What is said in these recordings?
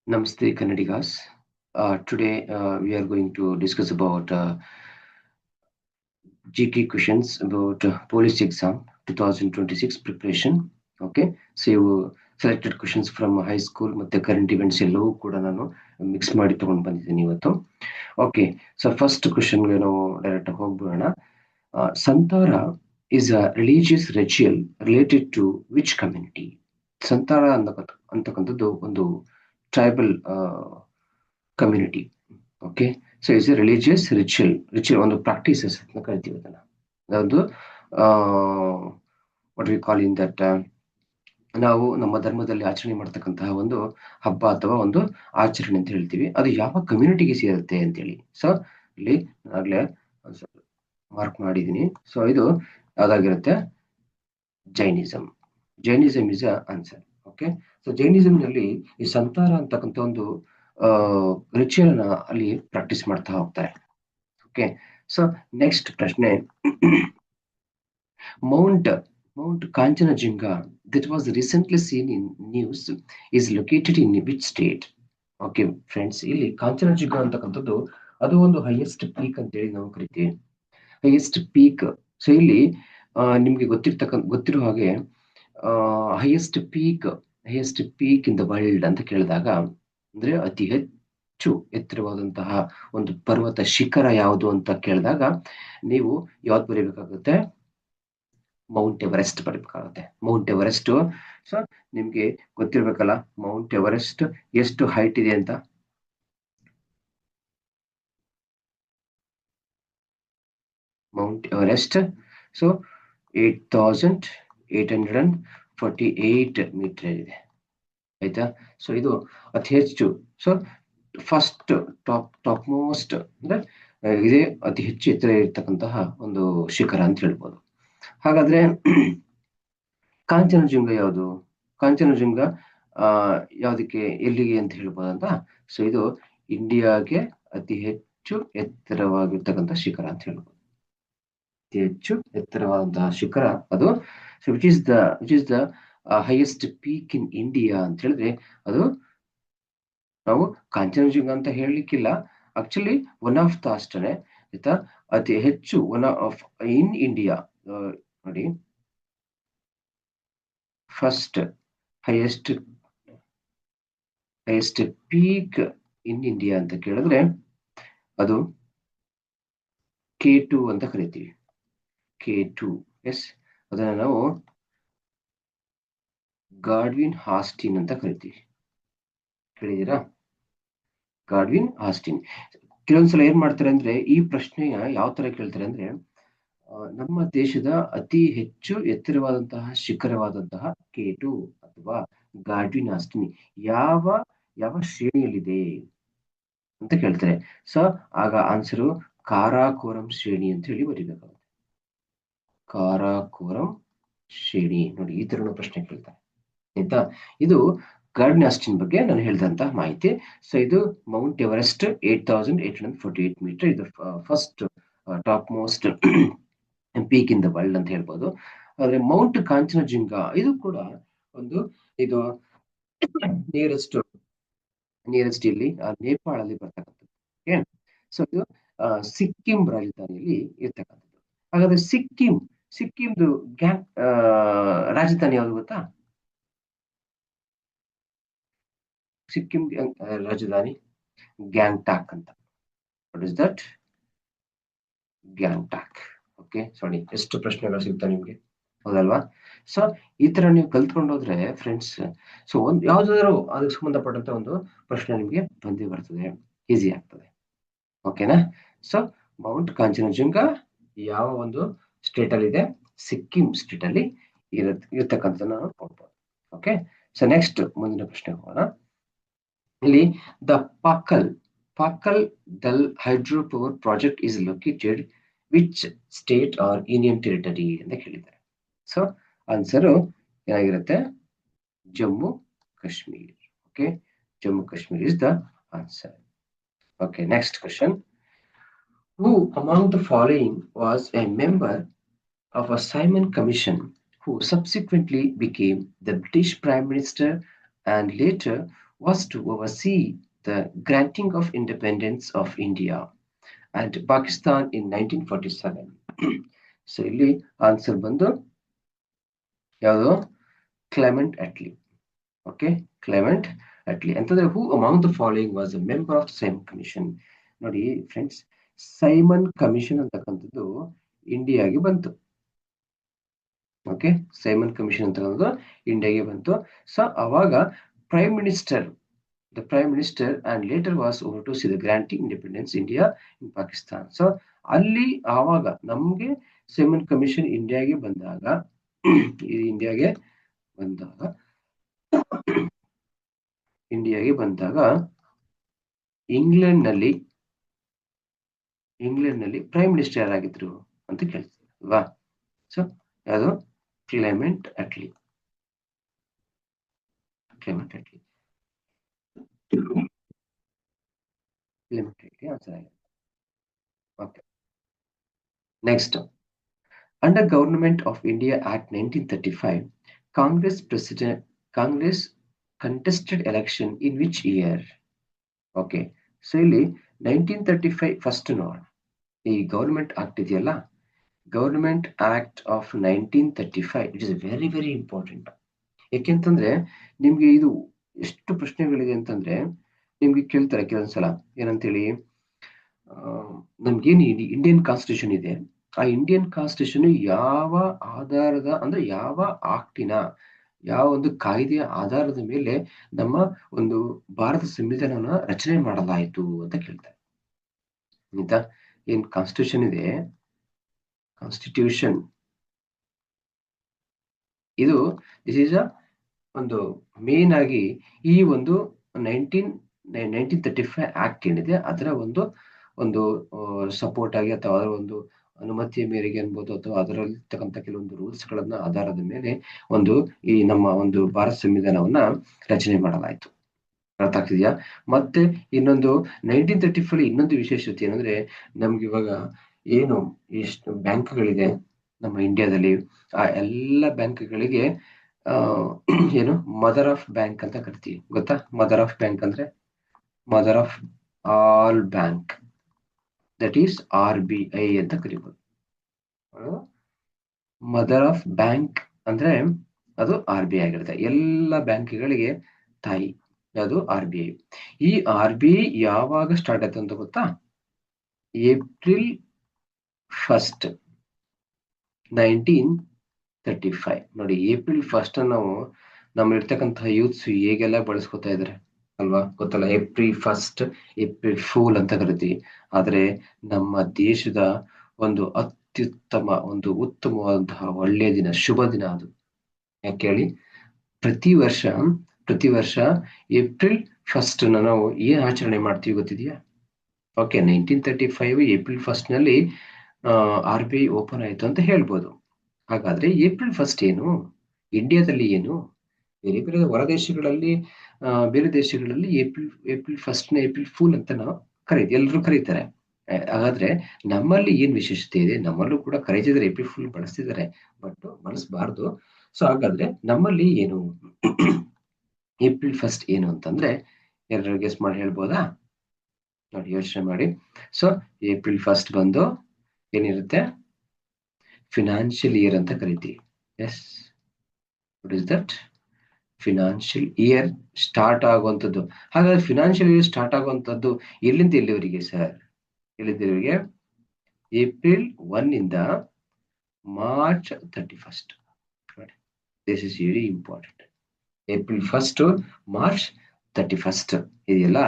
Namaste, Kannadigas. Today we are going to discuss about GK questions about police exam 2026 preparation. Okay, so you selected questions from high school ಮತ್ತೆ current events ಎಲ್ಲವೂ ಕೂಡ ನಾನು mix ಮಾಡಿ ತಗೊಂಡು ಬಂದಿದ್ದೀನಿ ಇವತ್ತು. Okay, so first ಕ್ವೆಶನ್ಗೆ ನಾವು direct ಹೋಗ್ಬಿಡೋಣ. ಸಂತಾರ is a religious ritual related to which community? ಸಂತಾರ ಅಂತಕ್ಕಂಥದ್ದು ಒಂದು tribal community. Okay, so it's A religious ritual ಒಂದು ಪ್ರಾಕ್ಟೀಸಸ್ ಅಂತ ಕರಿತೀವಿ ಅದನ್ನ. ಅದೊಂದು what we call in that ನಾವು ನಮ್ಮ ಧರ್ಮದಲ್ಲಿ ಆಚರಣೆ ಮಾಡ್ತಕ್ಕಂತಹ ಒಂದು ಹಬ್ಬ ಅಥವಾ ಒಂದು ಆಚರಣೆ ಅಂತ ಹೇಳ್ತೀವಿ. ಅದು ಯಾವ ಕಮ್ಯುನಿಟಿಗೆ ಸೇರುತ್ತೆ ಅಂತೇಳಿ. ಸೊ ಇಲ್ಲಿ ಆಗ್ಲೇ ಮಾರ್ಕ್ ಮಾಡಿದೀನಿ. ಸೊ ಇದು ಯಾವ್ದಾಗಿರುತ್ತೆ? Jainism. Jainism is a answer. Okay, so Jainism ನಲ್ಲಿ ಈ ಸಂತಾರ ಅಂತಕ್ಕಂಥ ಒಂದು ರಿಚುವಲ್ ನ ಅಲ್ಲಿ ಪ್ರಾಕ್ಟೀಸ್ ಮಾಡ್ತಾ ಹೋಗ್ತಾರೆ. ಓಕೆ, ಸೊ ನೆಕ್ಸ್ಟ್ ಪ್ರಶ್ನೆ. Mount Kanchenjunga that was recently seen in news is located in which state? Okay friends, ಇಲ್ಲಿ ಕಾಂಚನಜುಂಗ ಅಂತಕ್ಕಂಥದ್ದು ಅದು ಒಂದು ಹೈಯೆಸ್ಟ್ ಪೀಕ್ ಅಂತೇಳಿ ನಾವು ಕರಿತೀವಿ. Highest peak. ಸೊ ಇಲ್ಲಿ ನಿಮ್ಗೆ ಗೊತ್ತಿರೋ ಹಾಗೆ highest peak in the world ಅಂತ ಕೇಳಿದಾಗ ಅಂದ್ರೆ ಅತಿ ಹೆಚ್ಚು ಎತ್ತರವಾದಂತಹ ಒಂದು ಪರ್ವತ ಶಿಖರ ಯಾವುದು ಅಂತ ಕೇಳಿದಾಗ ನೀವು ಯಾವ್ದು ಬರೀಬೇಕಾಗುತ್ತೆ? ಮೌಂಟ್ ಎವರೆಸ್ಟ್ ಬರೀಬೇಕಾಗುತ್ತೆ. Mount Everest. ಸೊ ನಿಮ್ಗೆ ಗೊತ್ತಿರ್ಬೇಕಲ್ಲ ಮೌಂಟ್ ಎವರೆಸ್ಟ್ ಎಷ್ಟು ಹೈಟ್ ಇದೆ ಅಂತ. ಮೌಂಟ್ ಎವರೆಸ್ಟ್ ಸೊ 8,848 ಮೀಟರ್ ಇದೆ, ಆಯ್ತಾ? ಸೊ ಇದು ಅತಿ ಹೆಚ್ಚು. ಸೊ ಫಸ್ಟ್ ಟಾಪ್ ಮೋಸ್ಟ್ ಅಂದ್ರೆ ಇದೇ ಅತಿ ಹೆಚ್ಚು ಎತ್ತರ ಇರ್ತಕ್ಕಂತಹ ಒಂದು ಶಿಖರ ಅಂತ ಹೇಳ್ಬೋದು. ಹಾಗಾದ್ರೆ ಕಾಂಚನಜುಂಗ ಯಾವುದು? ಕಾಂಚನಜುಂಗ ಯಾವ್ದಕ್ಕೆ, ಎಲ್ಲಿಗೆ ಅಂತ ಹೇಳ್ಬೋದಂತ. ಸೊ ಇದು ಇಂಡಿಯಾಗೆ ಅತಿ ಹೆಚ್ಚು ಎತ್ತರವಾಗಿರ್ತಕ್ಕಂಥ ಶಿಖರ ಅಂತ ಹೇಳ್ಬೋದು. ಅತಿ ಹೆಚ್ಚು ಎತ್ತರವಾದಂತಹ ಶಿಖರ ಅದು. So which is the highest peak in India ಅಂತ ಹೇಳಿದ್ರೆ ಅದು ನಾವು ಕಾಂಚನಜುಂಗ ಅಂತ ಹೇಳಲಿಕ್ಕಿಲ್ಲ. ಆಕ್ಚುಲಿ ಒನ್ ಆಫ್ ದ ಅಷ್ಟೇ, ಆಯ್ತಾ? ಅತಿ ಹೆಚ್ಚು ಒನ್ ಆಫ್ ಇನ್ ಇಂಡಿಯಾ ನೋಡಿ. First highest peak in India ಅಂತ ಕೇಳಿದ್ರೆ ಅದು K2 ಅಂತ ಕರಿತೀವಿ. K2, ಎಸ್, ಅದನ್ನ ನಾವು ಗಾಡ್ವಿನ್ ಹಾಸ್ಟಿನ್ ಅಂತ ಕರಿತೀವಿ. ಕೇಳಿದೀರಾ? Godwin Austen. ಕೆಲವೊಂದ್ಸಲ ಏನ್ ಮಾಡ್ತಾರೆ ಅಂದ್ರೆ ಈ ಪ್ರಶ್ನೆಯ ಯಾವ ತರ ಕೇಳ್ತಾರೆ ಅಂದ್ರೆ ನಮ್ಮ ದೇಶದ ಅತಿ ಹೆಚ್ಚು ಎತ್ತರವಾದಂತಹ ಶಿಖರವಾದಂತಹ K2 ಅಥವಾ ಗಾಡ್ವಿನ್ ಹಾಸ್ಟಿನ್ ಯಾವ ಶ್ರೇಣಿಯಲ್ಲಿದೆ ಅಂತ ಕೇಳ್ತಾರೆ. ಸೊ ಆಗ ಆನ್ಸರು ಕಾರಾಕೋರಂ ಶ್ರೇಣಿ ಅಂತ ಹೇಳಿ ಬರೀಬೇಕಾಗುತ್ತೆ. ಕಾರಾಕೋರಂ ಶ್ರೇಣಿ. ನೋಡಿ, ಈ ತರ ಪ್ರಶ್ನೆ ಕೇಳ್ತಾರೆ, ಆಯ್ತಾ? ಇದು ಗಾಡ್ವಿನ್ ಹಾಸ್ಟಿನ್ ಬಗ್ಗೆ ನಾನು ಹೇಳಿದಂತಹ ಮಾಹಿತಿ. ಸೊ ಇದು ಮೌಂಟ್ ಎವರೆಸ್ಟ್ 8,848 ಮೀಟರ್. ಇದು first top most peak in the world ಅಂತ ಹೇಳ್ಬೋದು. ಆದ್ರೆ ಮೌಂಟ್ ಕಾಂಚನಜುಂಗ ಇದು ಕೂಡ ಒಂದು ಇದು ನಿಯರೆಸ್ಟ್ ಇಲ್ಲಿ ನೇಪಾಳಲ್ಲಿ ಬರ್ತಕ್ಕಂಥದ್ದು. ಓಕೆ, ಸೊ ಇದು ಸಿಕ್ಕಿಂ ರಾಜಧಾನಿಯಲ್ಲಿ ಇರ್ತಕ್ಕಂಥದ್ದು. ಹಾಗಾದ್ರೆ ಸಿಕ್ಕಿಂದು ರಾಜಧಾನಿ ಯಾವುದು ಗೊತ್ತಾ? ಸಿಕ್ಕಿಂ ರಾಜಧಾನಿ ಗ್ಯಾಂಗ್ಟಾಕ್ ಅಂತ. What is that? Gangtok. Okay, sorry, ಎಷ್ಟು ಪ್ರಶ್ನೆಗಳು ಸಿಗ್ತಾ ನಿಮ್ಗೆ, ಹೌದಲ್ವಾ? ಸೊ ಈ ತರ ನೀವು ಕಲ್ತ್ಕೊಂಡೋದ್ರೆ ಫ್ರೆಂಡ್ಸ್, ಸೊ ಒಂದು ಯಾವ್ದಾದ್ರು ಅದಕ್ಕೆ ಸಂಬಂಧಪಟ್ಟಂತ ಒಂದು ಪ್ರಶ್ನೆ ನಿಮ್ಗೆ ಬಂದೇ ಬರ್ತದೆ, ಈಸಿ ಆಗ್ತದೆ. ಓಕೆನಾ? ಸೊ ಮೌಂಟ್ ಕಾಂಚನಜುಂಗ ಯಾವ ಒಂದು ಸ್ಟೇಟ್ ಅಲ್ಲಿ ಇದೆ? ಸಿಕ್ಕಿಂ ಸ್ಟೇಟ್ ಅಲ್ಲಿ ಇರತಕ್ಕಂಥ ನಾವು ನೋಡ್ಬೋದು. ಓಕೆ, ಸೊ ನೆಕ್ಸ್ಟ್ ಮುಂದಿನ ಪ್ರಶ್ನೆ ಹೋಗೋಣ. ಇಲ್ಲಿ the Pakal Dul hydro power project is located which state or union territory ಅಂತ ಕೇಳಿದ್ದಾರೆ. ಸೊ ಆನ್ಸರು ಏನಾಗಿರುತ್ತೆ? Jammu Kashmir. Okay, Jammu Kashmir is the answer. Okay, next question. Who among the following was a member of a Simon Commission who subsequently became the British Prime Minister and later was to oversee the granting of independence of India and Pakistan in 1947. So ಇಲ್ಲಿ answer ಬಂದು ಯಾವುದು? Clement ಅಟ್ಲಿ. Okay, Clement ಅಟ್ಲಿ ಅಂತಂದ್ರೆ ಹೂ among the following was a member of Simon commission. ನೋಡಿ friends, Simon commission ಅಂತಕ್ಕಂಥದ್ದು ಇಂಡಿಯಾಗೆ ಬಂತು. Okay, Simon commission ಅಂತಕ್ಕಂಥದ್ದು ಇಂಡಿಯಾಗೆ ಬಂತು. ಸೊ ಅವಾಗ prime minister, the prime minister and later was over to see the granting independence India in Pakistan. So ಅಲ್ಲಿ ಆವಾಗ ನಮ್ಗೆ ಸೈಮನ್ ಕಮಿಷನ್ ಇಂಡಿಯಾಗೆ ಬಂದಾಗ ಇಂಗ್ಲೆಂಡ್ ನಲ್ಲಿ ಪ್ರೈಮ್ ಮಿನಿಸ್ಟರ್ ಯಾರಾಗಿದ್ರು ಅಂತ ಕೇಳ್ತೀವಿ ಅಲ್ವಾ? ಸೊ ಯಾವುದು? Clement ಅಟ್ಲಿ. Okay. Next, under Government of India Act 1935, Congress contested election in which year? Okay, so ಇಲ್ಲಿ 1935 ಫಸ್ಟ್ ನೋಡ್, ಈ ಗವರ್ಮೆಂಟ್ ಆಕ್ಟ್ ಇದೆಯಲ್ಲ, government act of 1935 it is very very important. ಯಾಕೆಂತಂದ್ರೆ ನಿಮ್ಗೆ ಇದು ಎಷ್ಟು ಪ್ರಶ್ನೆಗಳಿದೆ ಅಂತಂದ್ರೆ ನಿಮ್ಗೆ ಕೇಳ್ತಾರೆ ಕೆಲವೊಂದ್ಸಲ ಏನಂತೇಳಿ, ನಮ್ಗೇನು ಇಂಡಿಯನ್ ಕಾನ್ಸ್ಟಿಟ್ಯೂಷನ್ ಇದೆ, ಆ ಇಂಡಿಯನ್ ಕಾನ್ಸ್ಟಿಟ್ಯೂಷನ್ ಯಾವ ಆಧಾರದ ಅಂದ್ರೆ ಯಾವ ಆಕ್ಟಿನ, ಯಾವ ಒಂದು ಕಾಯ್ದೆಯ ಆಧಾರದ ಮೇಲೆ ನಮ್ಮ ಒಂದು ಭಾರತ ಸಂವಿಧಾನವನ್ನ ರಚನೆ ಮಾಡಲಾಯಿತು ಅಂತ ಕೇಳ್ತಾರೆ. ಆಯ್ತಾ? ಏನ್ ಕಾನ್ಸ್ಟಿಟ್ಯೂಷನ್ ಇದೆ, ಕಾನ್ಸ್ಟಿಟ್ಯೂಷನ್ ಇದು ದಿಸ್ ಈಸ್ ಒಂದು ಮೇನ್ ಆಗಿ ಈ ಒಂದು 1935 ಆಕ್ಟ್ ಏನಿದೆ ಅದರ ಒಂದು ಸಪೋರ್ಟ್ ಆಗಿ ಅಥವಾ ಅದರ ಒಂದು ಅನುಮತಿಯ ಮೇರೆಗೆ ಅನ್ಬೋದು, ಅಥವಾ ಅದರಲ್ಲಿರ್ತಕ್ಕಂಥ ಕೆಲವೊಂದು ರೂಲ್ಸ್ ಗಳನ್ನ ಆಧಾರದ ಮೇಲೆ ಈ ನಮ್ಮ ಒಂದು ಭಾರತ ಸಂವಿಧಾನವನ್ನ ರಚನೆ ಮಾಡಲಾಯಿತು. ಅರ್ಥ ಆಗ್ತಿದ್ಯಾ? ಮತ್ತೆ ಇನ್ನೊಂದು 1935 ಇನ್ನೊಂದು ವಿಶೇಷತೆ ಏನಂದ್ರೆ, ನಮ್ಗೆ ಇವಾಗ ಏನು ಎಷ್ಟು ಬ್ಯಾಂಕ್ಗಳಿದೆ ನಮ್ಮ ಇಂಡಿಯಾದಲ್ಲಿ, ಆ ಎಲ್ಲ ಬ್ಯಾಂಕ್ಗಳಿಗೆ ಏನು ಮದರ್ ಆಫ್ ಬ್ಯಾಂಕ್ ಅಂತ ಕರಿತೀವಿ. ಗೊತ್ತಾ? ಮದರ್ ಆಫ್ ಬ್ಯಾಂಕ್ ಅಂದ್ರೆ mother of all bank, that is RBI ಅಂತ ಕರಿಬಹುದು. ಮದರ್ ಆಫ್ ಬ್ಯಾಂಕ್ ಅಂದ್ರೆ ಅದು RBI ಆಗಿರುತ್ತೆ. ಎಲ್ಲ ಬ್ಯಾಂಕ್ಗಳಿಗೆ ತಾಯಿ ಯಾವುದು? RBI. ಈ RBI ಯಾವಾಗ ಸ್ಟಾರ್ಟ್ ಆಯ್ತು ಅಂತ ಗೊತ್ತಾ? ಏಪ್ರಿಲ್ 1, 1935. ನೋಡಿ, ಏಪ್ರಿಲ್ 1 ನಾವು ನಮ್ಮ ಇರ್ತಕ್ಕಂತಹ ಯೂತ್ಸ್ ಹೇಗೆಲ್ಲ ಬಳಸ್ಕೊತಾ ಇದಾರೆ ಅಲ್ವಾ? ಗೊತ್ತಲ್ಲ, ಏಪ್ರಿಲ್ 1, ಏಪ್ರಿಲ್ ಫೂಲ್ ಅಂತ ಕರಿತೀವಿ. ಆದ್ರೆ ನಮ್ಮ ದೇಶದ ಒಂದು ಅತ್ಯುತ್ತಮ ಒಂದು ಉತ್ತಮವಾದಂತಹ ಒಳ್ಳೆಯ ದಿನ, ಶುಭ ದಿನ ಅದು. ಯಾಕೆ ಹೇಳಿ? ಪ್ರತಿ ವರ್ಷ ಏಪ್ರಿಲ್ 1 ನಾವು ಏನ್ ಆಚರಣೆ ಮಾಡ್ತೀವಿ ಗೊತ್ತಿದೆಯಾ? ಓಕೆ, 1935 ಏಪ್ರಿಲ್ 1 ನಲ್ಲಿ RBI ಓಪನ್ ಆಯ್ತು ಅಂತ ಹೇಳ್ಬೋದು. ಹಾಗಾದ್ರೆ ಏಪ್ರಿಲ್ 1 ಏನು, ಇಂಡಿಯಾದಲ್ಲಿ ಏನು? ಬೇರೆ ಬೇರೆ ಹೊರದೇಶಗಳಲ್ಲಿ ಬೇರೆ ದೇಶಗಳಲ್ಲಿ ಏಪ್ರಿಲ್ 1 ಏಪ್ರಿಲ್ ಫೂಲ್ ಅಂತ ನಾವು ಎಲ್ಲರೂ ಕರೀತಾರೆ. ಹಾಗಾದ್ರೆ ನಮ್ಮಲ್ಲಿ ಏನ್ ವಿಶೇಷತೆ ಇದೆ? ನಮ್ಮಲ್ಲೂ ಕೂಡ ಕರೀತಿದ್ದಾರೆ, ಏಪ್ರಿಲ್ ಫುಲ್ ಬಳಸ್ತಿದ್ದಾರೆ, ಬಟ್ ಬಳಸಬಾರ್ದು. ಸೊ ಹಾಗಾದ್ರೆ ನಮ್ಮಲ್ಲಿ ಏನು ಏಪ್ರಿಲ್ 1 ಏನು ಅಂತಂದ್ರೆ ಎಲ್ಲರೂ ಗೆಸ್ ಮಾಡಿ ಹೇಳ್ಬೋದಾ? ನೋಡಿ, ಯೋಚನೆ ಮಾಡಿ. ಸೊ ಏಪ್ರಿಲ್ 1 ಬಂದು ಏನಿರುತ್ತೆ? ಫಿನಾನ್ಷಿಯಲ್ ಇಯರ್ ಅಂತ ಕರಿತೀವಿ. Yes, what is that? Financial year start ಆಗುವಂಥದ್ದು. ಹಾಗಾದ್ರೆ ಫಿನಾನ್ಷಿಯಲ್ ಇಯರ್ ಸ್ಟಾರ್ಟ್ ಆಗುವಂಥದ್ದು ಎಲ್ಲಿಂದ ಎಲ್ಲಿವರೆಗೆ ಸರ್? ಎಲ್ಲಿಂದ ಏಪ್ರಿಲ್ 1 ಇಂದ March 31. This is very important. April 1 March 31 ಇದೆಯಲ್ಲ,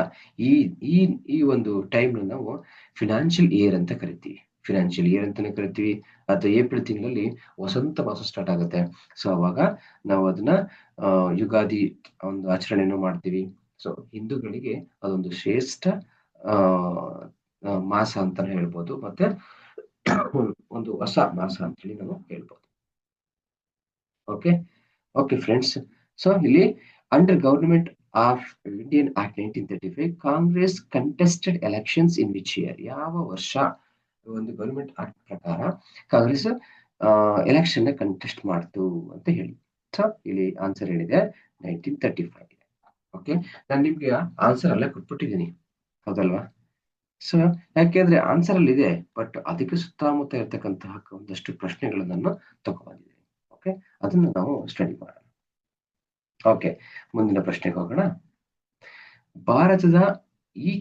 ಈ ಒಂದು ಟೈಮ್ ನಾವು ಫಿನಾನ್ಷಿಯಲ್ ಇಯರ್ ಅಂತ ಕರಿತೀವಿ. ಫಿನಾನ್ಷಿಯಲ್ ಇಯರ್ ಅಂತಾನೆ ಕರಿತೀವಿ. ಅಥವಾ ಏಪ್ರಿಲ್ ತಿಂಗಳಲ್ಲಿ ವಸಂತ ಮಾಸ ಸ್ಟಾರ್ಟ್ ಆಗುತ್ತೆ. ಸೊ ಅವಾಗ ನಾವು ಅದನ್ನ ಯುಗಾದಿ ಒಂದು ಆಚರಣೆಯನ್ನು ಮಾಡ್ತೀವಿ. ಸೊ ಹಿಂದೂಗಳಿಗೆ ಅದೊಂದು ಶ್ರೇಷ್ಠ ಮಾಸ ಅಂತಾನೆ ಹೇಳ್ಬೋದು, ಮತ್ತೆ ಒಂದು ಹೊಸ ಮಾಸ ಅಂತ ಹೇಳಿ ನಾವು ಹೇಳ್ಬೋದು. ಓಕೆ ಫ್ರೆಂಡ್ಸ್, ಸೊ ಇಲ್ಲಿ under government of Indian act 1935 Congress contested elections in which year? ಯಾವ ವರ್ಷ ಒಂದು ಗವರ್ಮೆಂಟ್ ಆಕ್ಟ್ ಪ್ರಕಾರ ಕಾಂಗ್ರೆಸ್ ಎಲೆಕ್ಷನ್ ನ ಕಂಟೆಸ್ಟ್ ಮಾಡ್ತು ಅಂತ ಹೇಳಿ. ಸೊ ಇಲ್ಲಿ ಆನ್ಸರ್ ಹೇಳಿದೆ 1935. ಓಕೆ, ನಾನು ನಿಮ್ಗೆ ಆನ್ಸರ್ ಅಲ್ಲೇ ಕೊಟ್ಬಿಟ್ಟಿದ್ದೀನಿ, ಹೌದಲ್ವಾ? ಸೊ ಯಾಕೆಂದ್ರೆ ಆನ್ಸರ್ ಅಲ್ಲಿ ಇದೆ, ಬಟ್ ಅದಕ್ಕೆ ಸುತ್ತಮುತ್ತ ಇರ್ತಕ್ಕಂತಹ ಒಂದಷ್ಟು ಪ್ರಶ್ನೆಗಳನ್ನ ನಾನು ತಗೊಂಡಿದ್ದೀನಿ. ಓಕೆ, ಅದನ್ನ ನಾವು ಸ್ಟಡಿ ಮಾಡೋಣ. ಓಕೆ, ಮುಂದಿನ ಪ್ರಶ್ನೆಗೆ ಹೋಗೋಣ. ಭಾರತದ ಈ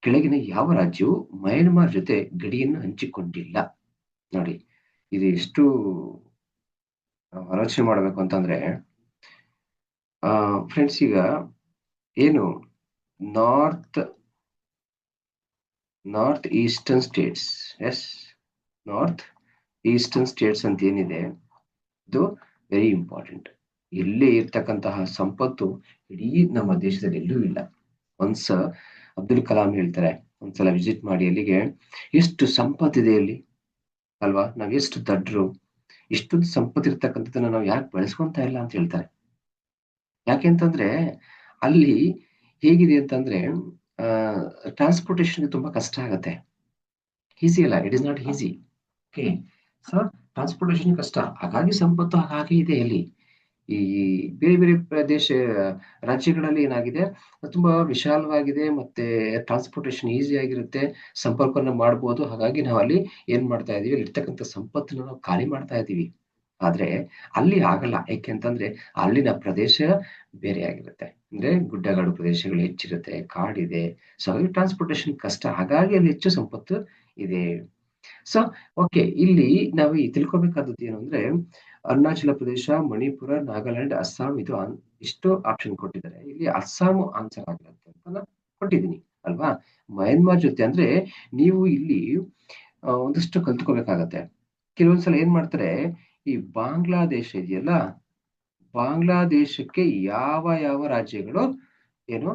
ಕೆಳಗಿನ ಯಾವ ರಾಜ್ಯವು ಮಯನ್ಮಾರ್ ಜೊತೆ ಗಡಿಯನ್ನು ಹಂಚಿಕೊಂಡಿಲ್ಲ? ನೋಡಿ, ಇದು ಎಷ್ಟು ಆಲೋಚನೆ ಮಾಡಬೇಕು ಅಂತಂದ್ರೆ, ಫ್ರೆಂಡ್ಸ್, ಈಗ ಏನು north eastern states, yes, north eastern states ಅಂತ ಏನಿದೆ, ಇದು ವೆರಿ ಇಂಪಾರ್ಟೆಂಟ್. ಇಲ್ಲೇ ಇರ್ತಕ್ಕಂತಹ ಸಂಪತ್ತು ಇಡೀ ನಮ್ಮ ದೇಶದಲ್ಲಿ ಎಲ್ಲೂ ಇಲ್ಲ. ಒನ್ಸ್ ಅಬ್ದುಲ್ ಕಲಾಂ ಹೇಳ್ತಾರೆ, ಒಂದ್ಸಲ ವಿಸಿಟ್ ಮಾಡಿ ಅಲ್ಲಿಗೆ, ಎಷ್ಟು ಸಂಪತ್ತಿದೆ ಅಲ್ಲಿ ಅಲ್ವಾ, ನಾವ್ ಎಷ್ಟು ದಡ್ರು, ಇಷ್ಟೊಂದು ಸಂಪತ್ತು ಇರ್ತಕ್ಕಂಥದ್ದನ್ನ ನಾವು ಯಾಕೆ ಬಳಸ್ಕೊಂತ ಇಲ್ಲ ಅಂತ ಹೇಳ್ತಾರೆ. ಯಾಕೆಂತಂದ್ರೆ ಅಲ್ಲಿ ಹೇಗಿದೆ ಅಂತಂದ್ರೆ ಟ್ರಾನ್ಸ್ಪೋರ್ಟೇಷನ್ ತುಂಬಾ ಕಷ್ಟ ಆಗತ್ತೆ. ಈಸಿ ಅಲ್ಲ, it is not easy. Okay, so transportation ಕಷ್ಟ, ಹಾಗಾಗಿ ಸಂಪತ್ತು ಹಾಗೆ ಇದೆ ಅಲ್ಲಿ. ಈ ಬೇರೆ ಬೇರೆ ಪ್ರದೇಶ ರಾಜ್ಯಗಳಲ್ಲಿ ಏನಾಗಿದೆ, ತುಂಬಾ ವಿಶಾಲವಾಗಿದೆ, ಮತ್ತೆ ಟ್ರಾನ್ಸ್ಪೋರ್ಟೇಷನ್ ಈಸಿ ಆಗಿರುತ್ತೆ, ಸಂಪರ್ಕವನ್ನು ಮಾಡ್ಬೋದು. ಹಾಗಾಗಿ ನಾವು ಅಲ್ಲಿ ಏನ್ ಮಾಡ್ತಾ ಇದೀವಿ, ಅಲ್ಲಿ ಇರ್ತಕ್ಕಂಥ ಸಂಪತ್ತನ್ನು ನಾವು ಖಾಲಿ ಮಾಡ್ತಾ ಇದೀವಿ. ಆದ್ರೆ ಅಲ್ಲಿ ಆಗಲ್ಲ, ಯಾಕೆಂತಂದ್ರೆ ಅಲ್ಲಿನ ಪ್ರದೇಶ ಬೇರೆ ಆಗಿರುತ್ತೆ. ಅಂದ್ರೆ ಗುಡ್ಡಗಾಡು ಪ್ರದೇಶಗಳು ಹೆಚ್ಚಿರುತ್ತೆ, ಕಾಡಿದೆ, ಸೊ ಹಾಗಾಗಿ ಟ್ರಾನ್ಸ್ಪೋರ್ಟೇಷನ್ ಕಷ್ಟ, ಹಾಗಾಗಿ ಅಲ್ಲಿ ಹೆಚ್ಚು ಸಂಪತ್ತು ಇದೆ. ಸೊ ಓಕೆ, ಇಲ್ಲಿ ನಾವು ಈ ತಿಳ್ಕೊಬೇಕಾದದ್ದು ಏನು ಅಂದ್ರೆ, ಅರುಣಾಚಲ ಪ್ರದೇಶ, ಮಣಿಪುರ, ನಾಗಾಲ್ಯಾಂಡ್, ಅಸ್ಸಾಂ, ಇದು ಇಷ್ಟು ಆಪ್ಷನ್ ಕೊಟ್ಟಿದ್ದಾರೆ. ಇಲ್ಲಿ ಅಸ್ಸಾಂ ಆನ್ಸರ್ ಆಗಿರುತ್ತೆ ಅಂತ ನಾನು ಕೊಟ್ಟಿದ್ದೀನಿ ಅಲ್ವಾ. ಮಯನ್ಮಾರ್ ಜೊತೆ ಅಂದ್ರೆ ನೀವು ಇಲ್ಲಿ ಒಂದಷ್ಟು ಕಲ್ತ್ಕೋಬೇಕಾಗತ್ತೆ. ಕೆಲವೊಂದ್ಸಲ ಏನ್ ಮಾಡ್ತಾರೆ, ಈ ಬಾಂಗ್ಲಾದೇಶ ಇದೆಯಲ್ಲ, ಬಾಂಗ್ಲಾದೇಶಕ್ಕೆ ಯಾವ ಯಾವ ರಾಜ್ಯಗಳು ಏನು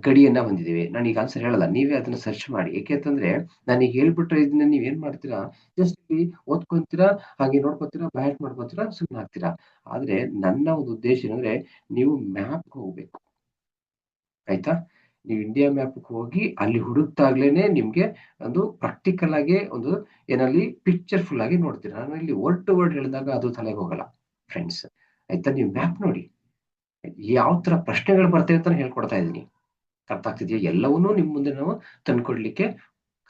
ಗಡಿಯನ್ನ ಹೊಂದಿದಿವೆ, ನಾನು ಈಗ ಆನ್ಸರ್ ಹೇಳಲ್ಲ, ನೀವೇ ಅದನ್ನ ಸರ್ಚ್ ಮಾಡಿ. ಯಾಕೆಂತಂದ್ರೆ ನಾನೀಗ ಹೇಳ್ಬಿಟ್ರೆ ಇದನ್ನ ನೀವ್ ಏನ್ ಮಾಡ್ತೀರಾ, ಜಸ್ಟ್ ಓದ್ಕೊಂತೀರಾ, ಹಾಗೆ ನೋಡ್ಕೊತೀರಾ, ಬ್ಯಾಟ್ ಮಾಡ್ಕೊತೀರಾ, ಸುಮ್ಮನೆ ಆಗ್ತೀರಾ. ಆದ್ರೆ ನನ್ನ ಒಂದು ಉದ್ದೇಶ ಏನಂದ್ರೆ, ನೀವು ಮ್ಯಾಪ್ ಹೋಗ್ಬೇಕು, ಆಯ್ತಾ? ನೀವು ಇಂಡಿಯಾ ಮ್ಯಾಪ್ ಹೋಗಿ ಅಲ್ಲಿ ಹುಡುಕ್ತಾಗ್ಲೇನೆ ನಿಮ್ಗೆ ಒಂದು ಪ್ರಾಕ್ಟಿಕಲ್ ಆಗಿ ಒಂದು ಏನಲ್ಲಿ ಪಿಕ್ಚರ್ಫುಲ್ ಆಗಿ ನೋಡ್ತೀರಾ. ನಾನು ಇಲ್ಲಿ ವರ್ಡ್ ಟು ವರ್ಡ್ ಹೇಳಿದಾಗ ಅದು ತಲೆಗೆ ಹೋಗಲ್ಲ ಫ್ರೆಂಡ್ಸ್, ಆಯ್ತಾ? ನೀವು ಮ್ಯಾಪ್ ನೋಡಿ, ಯಾವ ತರ ಪ್ರಶ್ನೆಗಳು ಬರ್ತವೆ ಅಂತ ಹೇಳ್ಕೊಡ್ತಾ ಇದ್ದೀನಿ. ಅರ್ಥ ಆಗ್ತಿದೆಯಾ? ಎಲ್ಲವನ್ನೂ ನಿಮ್ ಮುಂದೆ ನಾವು ತಂದ್ಕೊಡ್ಲಿಕ್ಕೆ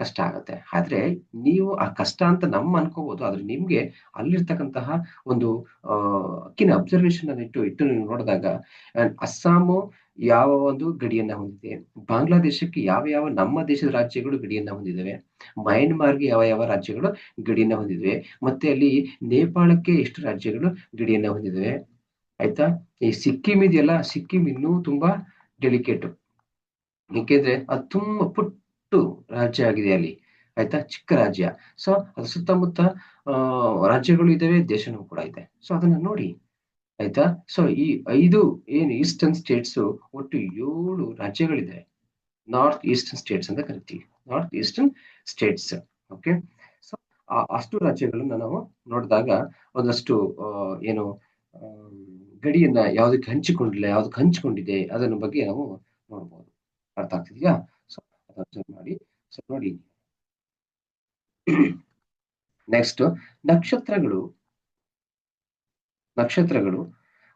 ಕಷ್ಟ ಆಗತ್ತೆ. ಆದ್ರೆ ನೀವು ಆ ಕಷ್ಟ ಅಂತ ಅನ್ಕೋಬಹುದು, ಆದ್ರೆ ನಿಮ್ಗೆ ಅಲ್ಲಿರ್ತಕ್ಕಂತಹ ಒಂದು ಅಬ್ಸರ್ವೇಷನ್ ಅನ್ನು ಇಟ್ಟು ನೀವು ನೋಡಿದಾಗ, ಅಸ್ಸಾಮು ಯಾವ ಒಂದು ಗಡಿಯನ್ನ ಹೊಂದಿದೆ, ಬಾಂಗ್ಲಾದೇಶಕ್ಕೆ ಯಾವ ಯಾವ ನಮ್ಮ ದೇಶದ ರಾಜ್ಯಗಳು ಗಡಿಯನ್ನ ಹೊಂದಿದ್ದಾವೆ, ಮಯನ್ಮಾರ್ಗೆ ಯಾವ ಯಾವ ರಾಜ್ಯಗಳು ಗಡಿಯನ್ನ ಹೊಂದಿವೆ, ಮತ್ತೆ ಅಲ್ಲಿ ನೇಪಾಳಕ್ಕೆ ಎಷ್ಟು ರಾಜ್ಯಗಳು ಗಡಿಯನ್ನ ಹೊಂದಿದ್ದಾವೆ, ಆಯ್ತಾ? ಈ ಸಿಕ್ಕಿಂ ಇದೆಯಲ್ಲ, ಸಿಕ್ಕಿಂ ಇನ್ನೂ ತುಂಬಾ ಡೆಲಿಕೇಟ್, ಏಕೆಂದ್ರೆ ಅದು ತುಂಬಾ ಪುಟ್ಟು ರಾಜ್ಯ ಆಗಿದೆ ಅಲ್ಲಿ, ಆಯ್ತಾ? ಚಿಕ್ಕ ರಾಜ್ಯ. ಸೊ ಅದ್ರ ಸುತ್ತಮುತ್ತ ರಾಜ್ಯಗಳು ಇದಾವೆ, ದೇಶನೂ ಕೂಡ ಇದೆ. ಸೊ ಅದನ್ನ ನೋಡಿ, ಆಯ್ತಾ? ಸೊ ಈ 5 ಏನು ಈಸ್ಟರ್ನ್ ಸ್ಟೇಟ್ಸ್, ಒಟ್ಟು 7 ರಾಜ್ಯಗಳಿದೆ, ನಾರ್ತ್ ಈಸ್ಟರ್ನ್ ಸ್ಟೇಟ್ಸ್ ಅಂತ ಕರಿತೀವಿ, north eastern States. Okay, so ಅಷ್ಟು ರಾಜ್ಯಗಳನ್ನ ನಾವು ನೋಡಿದಾಗ ಒಂದಷ್ಟು ಏನು ಗಡಿಯನ್ನ ಯಾವ್ದಕ್ಕೆ ಹಂಚಿಕೊಂಡಿಲ್ಲ, ಯಾವ್ದಕ್ಕೆ ಹಂಚಿಕೊಂಡಿದೆ, ಅದನ್ನ ಬಗ್ಗೆ ನಾವು ನೋಡ್ಬೋದು. ಅರ್ಥ ಆಗ್ತಿದ್ಯಾ? ಸೊ ಅಬ್ಸರ್ವ್ ಮಾಡಿ. ಸೊ ನೋಡಿ, ನೆಕ್ಸ್ಟ್, ನಕ್ಷತ್ರಗಳು ನಕ್ಷತ್ರಗಳು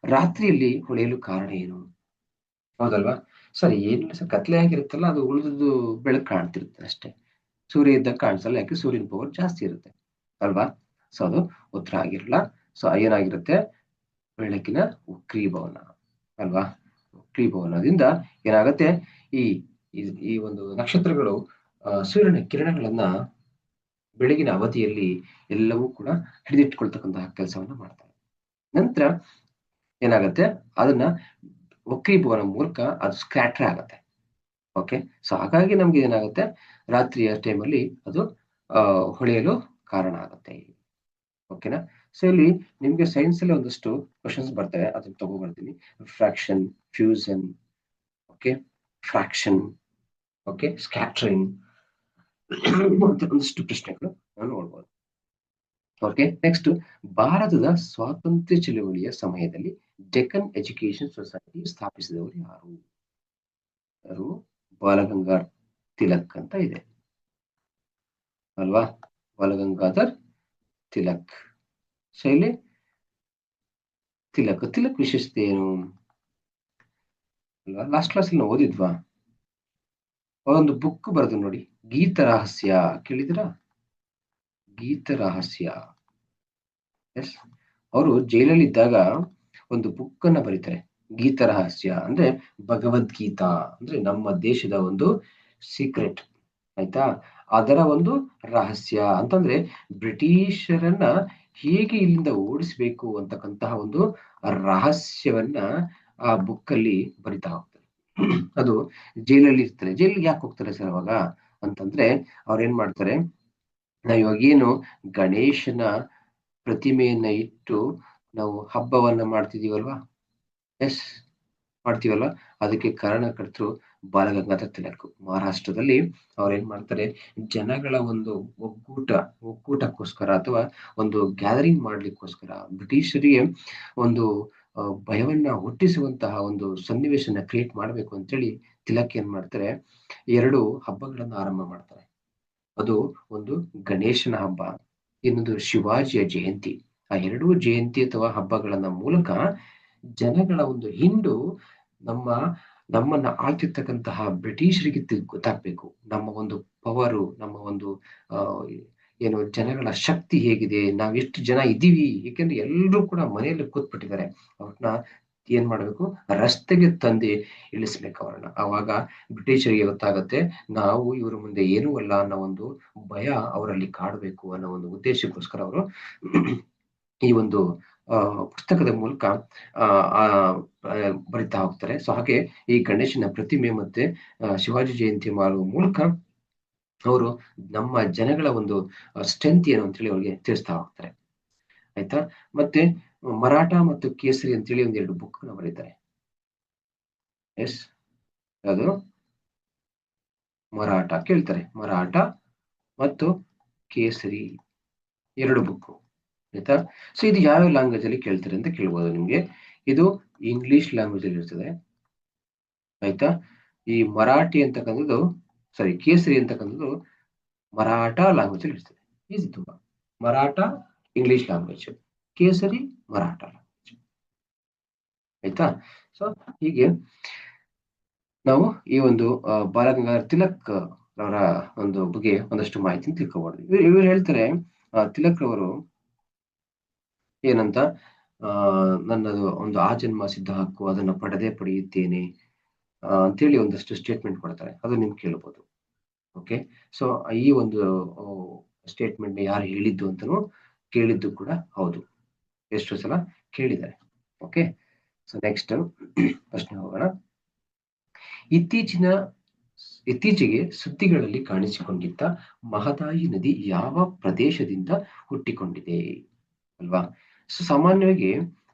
ರಾತ್ರಿಯಲ್ಲಿ ಹೊಳೆಯಲು ಕಾರಣ ಏನು? ಹೌದಲ್ವಾ? ಸರಿ, ಏನಿಲ್ಲ ಸರ್, ಕತ್ಲೆ ಆಗಿರುತ್ತಲ್ಲ, ಅದು ಉಳಿದು ಬೆಳಕು ಕಾಣ್ತಿರುತ್ತೆ ಅಷ್ಟೇ. ಸೂರ್ಯ ಇದ್ದಾಗ ಕಾಣಿಸಲ್ಲ, ಯಾಕೆ? ಸೂರ್ಯನ ಪವರ್ ಜಾಸ್ತಿ ಇರುತ್ತೆ ಅಲ್ವಾ? ಸೊ ಅದು ಉತ್ತರ ಆಗಿರಲ್ಲ. ಸೊ ಏನಾಗಿರುತ್ತೆ, ಬೆಳಕಿನ ವಕ್ರೀಭವನ ಅಲ್ವಾ? ವಕ್ರೀಭವನದಿಂದ ಏನಾಗುತ್ತೆ, ಈ ಈ ಒಂದು ನಕ್ಷತ್ರಗಳು ಸೂರ್ಯನ ಕಿರಣಗಳನ್ನ ಬೆಳಗಿನ ಅವಧಿಯಲ್ಲಿ ಎಲ್ಲವೂ ಕೂಡ ಹಿಡಿದಿಟ್ಕೊಳ್ತಕ್ಕಂತಹ ಕೆಲಸವನ್ನ ಮಾಡ್ತಾರೆ. ನಂತರ ಏನಾಗುತ್ತೆ, ಅದನ್ನ ವಕ್ರೀಭವನ ಮೂಲಕ ಅದು ಸ್ಕ್ಯಾಟ್ರ್ ಆಗತ್ತೆ. ಓಕೆ, ಸೊ ಹಾಗಾಗಿ ನಮ್ಗೆ ಏನಾಗುತ್ತೆ, ರಾತ್ರಿಯ ಟೈಮಲ್ಲಿ ಅದು ಹೊಳೆಯಲು ಕಾರಣ ಆಗುತ್ತೆ. ಓಕೆನಾ? ಸೊ ಇಲ್ಲಿ ನಿಮ್ಗೆ ಸೈನ್ಸ್ ಅಲ್ಲಿ ಒಂದಷ್ಟು ಕ್ವಶನ್ಸ್ ಬರ್ತವೆ, ಅದನ್ನ ತಗೊಬರ್ತೀನಿ. Fraction, fusion, okay, fraction, okay, scattering, ಒಂದಷ್ಟು ಪ್ರಶ್ನೆಗಳು ನಾವು ನೋಡ್ಬೋದು. ಓಕೆ, ನೆಕ್ಸ್ಟ್, ಭಾರತದ ಸ್ವಾತಂತ್ರ್ಯ ಚಳವಳಿಯ ಸಮಯದಲ್ಲಿ ಡೆಕ್ಕನ್ ಎಜುಕೇಶನ್ ಸೊಸೈಟಿ ಸ್ಥಾಪಿಸಿದವರು ಯಾರು? ಯಾರು? ಬಾಲಗಂಗಾಧರ್ ತಿಲಕ್ ಅಂತ ಇದೆ ಅಲ್ವಾ? ಬಾಲಗಂಗಾಧರ್ ತಿಲಕ್. ಸೊ ಇಲ್ಲಿ ತಿಲಕ್ ವಿಶೇಷತೆ ಏನು? ಅಲ್ವಾ? ಲಾಸ್ಟ್ ಕ್ಲಾಸಲ್ಲಿ ನಾವು ಓದಿದ್ವಾ? ಒಂದು ಬುಕ್ ಬರೆದು ನೋಡಿ, ಗೀತ ರಹಸ್ಯ. ಕೇಳಿದಿರಾ? ಗೀತ ರಹಸ್ಯ. ಎಸ್. ಅವರು ಜೈಲಲ್ಲಿ ಇದ್ದಾಗ ಒಂದು ಬುಕ್ ಅನ್ನ ಬರೀತಾರೆ. ಗೀತ ರಹಸ್ಯ ಅಂದ್ರೆ ಭಗವದ್ಗೀತಾ ಅಂದ್ರೆ ನಮ್ಮ ದೇಶದ ಒಂದು ಸೀಕ್ರೆಟ್. ಆಯ್ತಾ? ಅದರ ಒಂದು ರಹಸ್ಯ ಅಂತಂದ್ರೆ ಬ್ರಿಟಿಷರನ್ನ ಹೇಗೆ ಇಲ್ಲಿಂದ ಓಡಿಸ್ಬೇಕು ಅಂತಕ್ಕಂತಹ ಒಂದು ರಹಸ್ಯವನ್ನ ಆ ಬುಕ್ ಅಲ್ಲಿ ಬರಿತಾ ಹೋಗ್ತಾರೆ. ಅದು ಜೈಲಲ್ಲಿ ಇರ್ತಾರೆ. ಜೈಲಿಗೆ ಯಾಕೆ ಹೋಗ್ತಾರೆ ಸರ್ ಅವಾಗ ಅಂತಂದ್ರೆ ಅವ್ರೇನ್ ಮಾಡ್ತಾರೆ, ನಾವು ಇವಾಗ ಏನು ಗಣೇಶನ ಪ್ರತಿಮೆಯನ್ನ ಇಟ್ಟು ನಾವು ಹಬ್ಬವನ್ನ ಮಾಡ್ತಿದೀವಲ್ವಾ? ಎಸ್, ಮಾಡ್ತೀವಲ್ಲ. ಅದಕ್ಕೆ ಕಾರಣಕರ್ತರು ಬಾಲಗಂಗಾಧರ ತಿಲಕ್. ಮಹಾರಾಷ್ಟ್ರದಲ್ಲಿ ಅವ್ರೇನ್ ಮಾಡ್ತಾರೆ, ಜನಗಳ ಒಂದು ಒಕ್ಕೂಟಕ್ಕೋಸ್ಕರ ಅಥವಾ ಒಂದು ಗ್ಯಾದರಿಂಗ್ ಮಾಡ್ಲಿಕ್ಕೋಸ್ಕರ ಬ್ರಿಟಿಷರಿಗೆ ಒಂದು ಭಯವನ್ನ ಹುಟ್ಟಿಸುವಂತಹ ಒಂದು ಸನ್ನಿವೇಶನ ಕ್ರಿಯೇಟ್ ಮಾಡ್ಬೇಕು ಅಂತೇಳಿ ತಿಲಕ್ ಏನ್ ಮಾಡ್ತಾರೆ, 2 ಹಬ್ಬಗಳನ್ನ ಆರಂಭ ಮಾಡ್ತಾರೆ. ಅದು ಒಂದು ಗಣೇಶನ ಹಬ್ಬ, ಇನ್ನೊಂದು ಶಿವಾಜಿಯ ಜಯಂತಿ. ಆ 2 ಜಯಂತಿ ಅಥವಾ ಹಬ್ಬಗಳನ್ನ ಮೂಲಕ ಜನಗಳ ಒಂದು ಹಿಂಡು ನಮ್ಮ ನಮ್ಮನ್ನ ಆಳ್ತಿರ್ತಕ್ಕಂತಹ ಬ್ರಿಟಿಷರಿಗೆ ಗೊತ್ತಾಗ್ಬೇಕು. ನಮ್ಮ ಒಂದು ಪವರು, ನಮ್ಮ ಒಂದು ಆ ಏನು ಜನಗಳ ಶಕ್ತಿ ಹೇಗಿದೆ, ನಾವೆಷ್ಟು ಜನ ಇದ್ದೀವಿ. ಏಕೆಂದ್ರೆ ಎಲ್ರೂ ಕೂಡ ಮನೆಯಲ್ಲಿ ಕೂತ್ಬಿಟ್ಟಿದ್ದಾರೆ. ಅವ್ರನ್ನ ಏನ್ ಮಾಡ್ಬೇಕು, ರಸ್ತೆಗೆ ತಂದು ಇಳಿಸ್ಬೇಕು ಅವ್ರನ್ನ. ಆವಾಗ ಬ್ರಿಟಿಷರಿಗೆ ಗೊತ್ತಾಗತ್ತೆ, ನಾವು ಇವ್ರ ಮುಂದೆ ಏನೂ ಅಲ್ಲ ಅನ್ನೋ ಒಂದು ಭಯ ಅವರಲ್ಲಿ ಕಾಡ್ಬೇಕು ಅನ್ನೋ ಒಂದು ಉದ್ದೇಶಕ್ಕೋಸ್ಕರ ಅವರು ಈ ಒಂದು ಪುಸ್ತಕದ ಮೂಲಕ ಆ ಆ ಬರಿತಾ ಹೋಗ್ತಾರೆ. ಸೊ ಹಾಗೆ ಈ ಗಣೇಶನ ಪ್ರತಿಮೆ ಮತ್ತೆ ಶಿವಾಜಿ ಜಯಂತಿ ಮಾಡುವ ಮೂಲಕ ಅವರು ನಮ್ಮ ಜನಗಳ ಒಂದು ಸ್ಟ್ರೆಂತ್ ಏನು ಅಂತೇಳಿ ಅವ್ರಿಗೆ ತಿಳಿಸ್ತಾ ಹೋಗ್ತಾರೆ. ಆಯ್ತಾ? ಮತ್ತೆ ಮರಾಠ ಮತ್ತು ಕೇಸರಿ ಅಂತೇಳಿ ಒಂದೆರಡು ಬುಕ್ ನ ಬರೀತಾರೆ. ಎಸ್, ಅದು ಮರಾಠ ಕೇಳ್ತಾರೆ. ಮರಾಠ ಮತ್ತು ಕೇಸರಿ 2 ಬುಕ್. ಆಯ್ತಾ? ಸೊ ಇದು ಯಾವ ಲ್ಯಾಂಗ್ವೇಜ್ ಅಲ್ಲಿ ಕೇಳ್ತಾರೆ ಅಂತ ಕೇಳ್ಬೋದು ನಿಮ್ಗೆ. ಇದು ಇಂಗ್ಲಿಷ್ ಲ್ಯಾಂಗ್ವೇಜ್ ಅಲ್ಲಿ ಇರ್ತದೆ. ಆಯ್ತಾ? ಈ ಮರಾಠಿ ಅಂತಕ್ಕಂಥದ್ದು, ಸಾರಿ ಕೇಸರಿ ಅಂತಕ್ಕಂಥದ್ದು ಮರಾಠ ಲ್ಯಾಂಗ್ವೇಜ್ ಅಲ್ಲಿ ಇರ್ತದೆ. ಈಸಿ ತುಂಬಾ. ಮರಾಠ ಇಂಗ್ಲಿಷ್ ಲ್ಯಾಂಗ್ವೇಜ್, ಕೇಸರಿ ಮರಾಠ ಲ್ಯಾಂಗ್ವೇಜ್. ಆಯ್ತಾ? ಸೊ ಹೀಗೆ ನಾವು ಈ ಒಂದು ಬಾಲಗಂಗಾಧರ ತಿಲಕ್ ಅವರ ಒಂದು ಬಗ್ಗೆ ಒಂದಷ್ಟು ಮಾಹಿತಿ ತಿಳ್ಕೊಬಹುದು. ಇವ್ರು ಹೇಳ್ತಾರೆ, ತಿಲಕ್ ಅವರು ಏನಂತ, ನನ್ನದು ಒಂದು ಆ ಜನ್ಮ ಸಿದ್ಧ ಹಕ್ಕು, ಅದನ್ನ ಪಡೆದೇ ಪಡೆಯುತ್ತೇನೆ ಅಂತೇಳಿ ಒಂದಷ್ಟು ಸ್ಟೇಟ್ಮೆಂಟ್ ಕೊಡ್ತಾರೆ. ಅದು ನಿಮ್ಗೆ ಕೇಳ್ಬೋದು. ಓಕೆ. ಸೊ ಈ ಒಂದು ಸ್ಟೇಟ್ಮೆಂಟ್ ಯಾರು ಹೇಳಿದ್ದು ಅಂತನೂ ಕೇಳಿದ್ದು ಕೂಡ ಹೌದು. ಎಷ್ಟು ಸಲ ಕೇಳಿದ್ದಾರೆ. ಓಕೆ. ಸೊ ನೆಕ್ಸ್ಟ್ ಪ್ರಶ್ನೆ ಹೋಗೋಣ. ಇತ್ತೀಚೆಗೆ ಸುದ್ದಿಗಳಲ್ಲಿ ಕಾಣಿಸಿಕೊಂಡಿದ್ದ ಮಹದಾಯಿ ನದಿ ಯಾವ ಪ್ರದೇಶದಿಂದ ಹುಟ್ಟಿಕೊಂಡಿದೆ ಅಲ್ವಾ? ಸೊ ಸಾಮಾನ್ಯವಾಗಿ